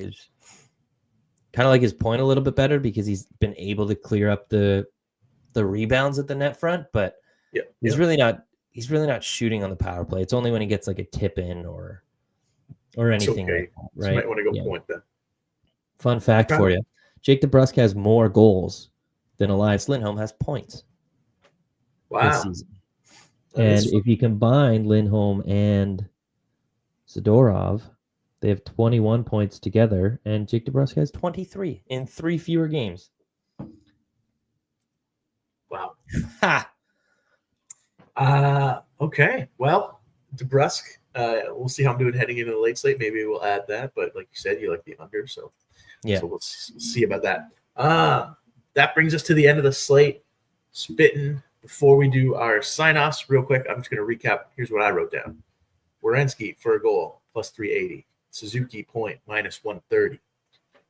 his point a little bit better because he's been able to clear up the rebounds at the net front, but he's really not shooting on the power play. It's only when he gets like a tip in or anything like that, right? So you might want to go point then. Fun fact for you. Jake DeBrusque has more goals than Elias Lindholm has points this season. And if you combine Lindholm and Zadorov, they have 21 points together, and Jake DeBrusque has 23 in 3 fewer games. Wow. Ha! Okay. Well, DeBrusque, we'll see how I'm doing heading into the late slate. Maybe we'll add that, but like you said, you like the under, so we'll see about that. That brings us to the end of the slate. Spitting. Before we do our sign-offs, real quick, I'm just going to recap. Here's what I wrote down. Werenski for a goal, plus 380. Suzuki point, minus 130.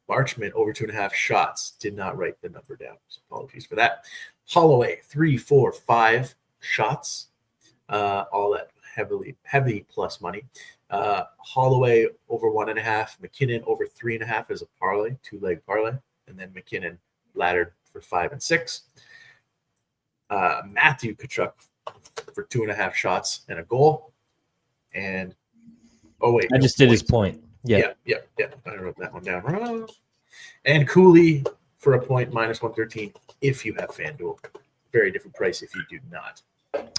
Marchment over 2.5 shots. Did not write the number down. So apologies for that. Holloway, 3, 4, 5 shots. All that heavy plus money. Holloway over 1.5. McKinnon over 3.5 as a parlay, 2-leg parlay. And then McKinnon laddered for 5 and 6. Matthew Tkachuk for 2.5 shots and a goal. And I just did his point. Yeah. I wrote that one down. And Cooley for a point, minus 113 if you have FanDuel. Very different price if you do not.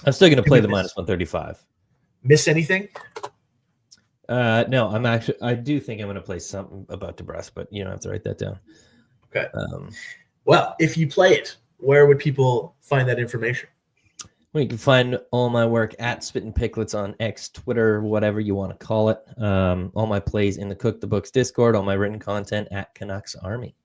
I'm still going to play the minus 135. Miss anything? No, I do think I'm going to play something about DeBrusque, but you don't have to write that down. Okay. Well, if you play it, where would people find that information? Well, you can find all my work at Spittin' Picklets on X, Twitter, whatever you want to call it. All my plays in the Cook the Books Discord, all my written content at Canucks Army.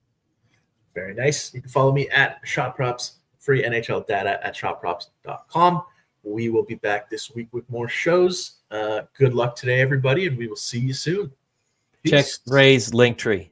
Very nice. You can follow me at Shot Props, free NHL data at shotprops.com. We will be back this week with more shows. Good luck today, everybody, and we will see you soon. Peace. Check Ray's Linktree.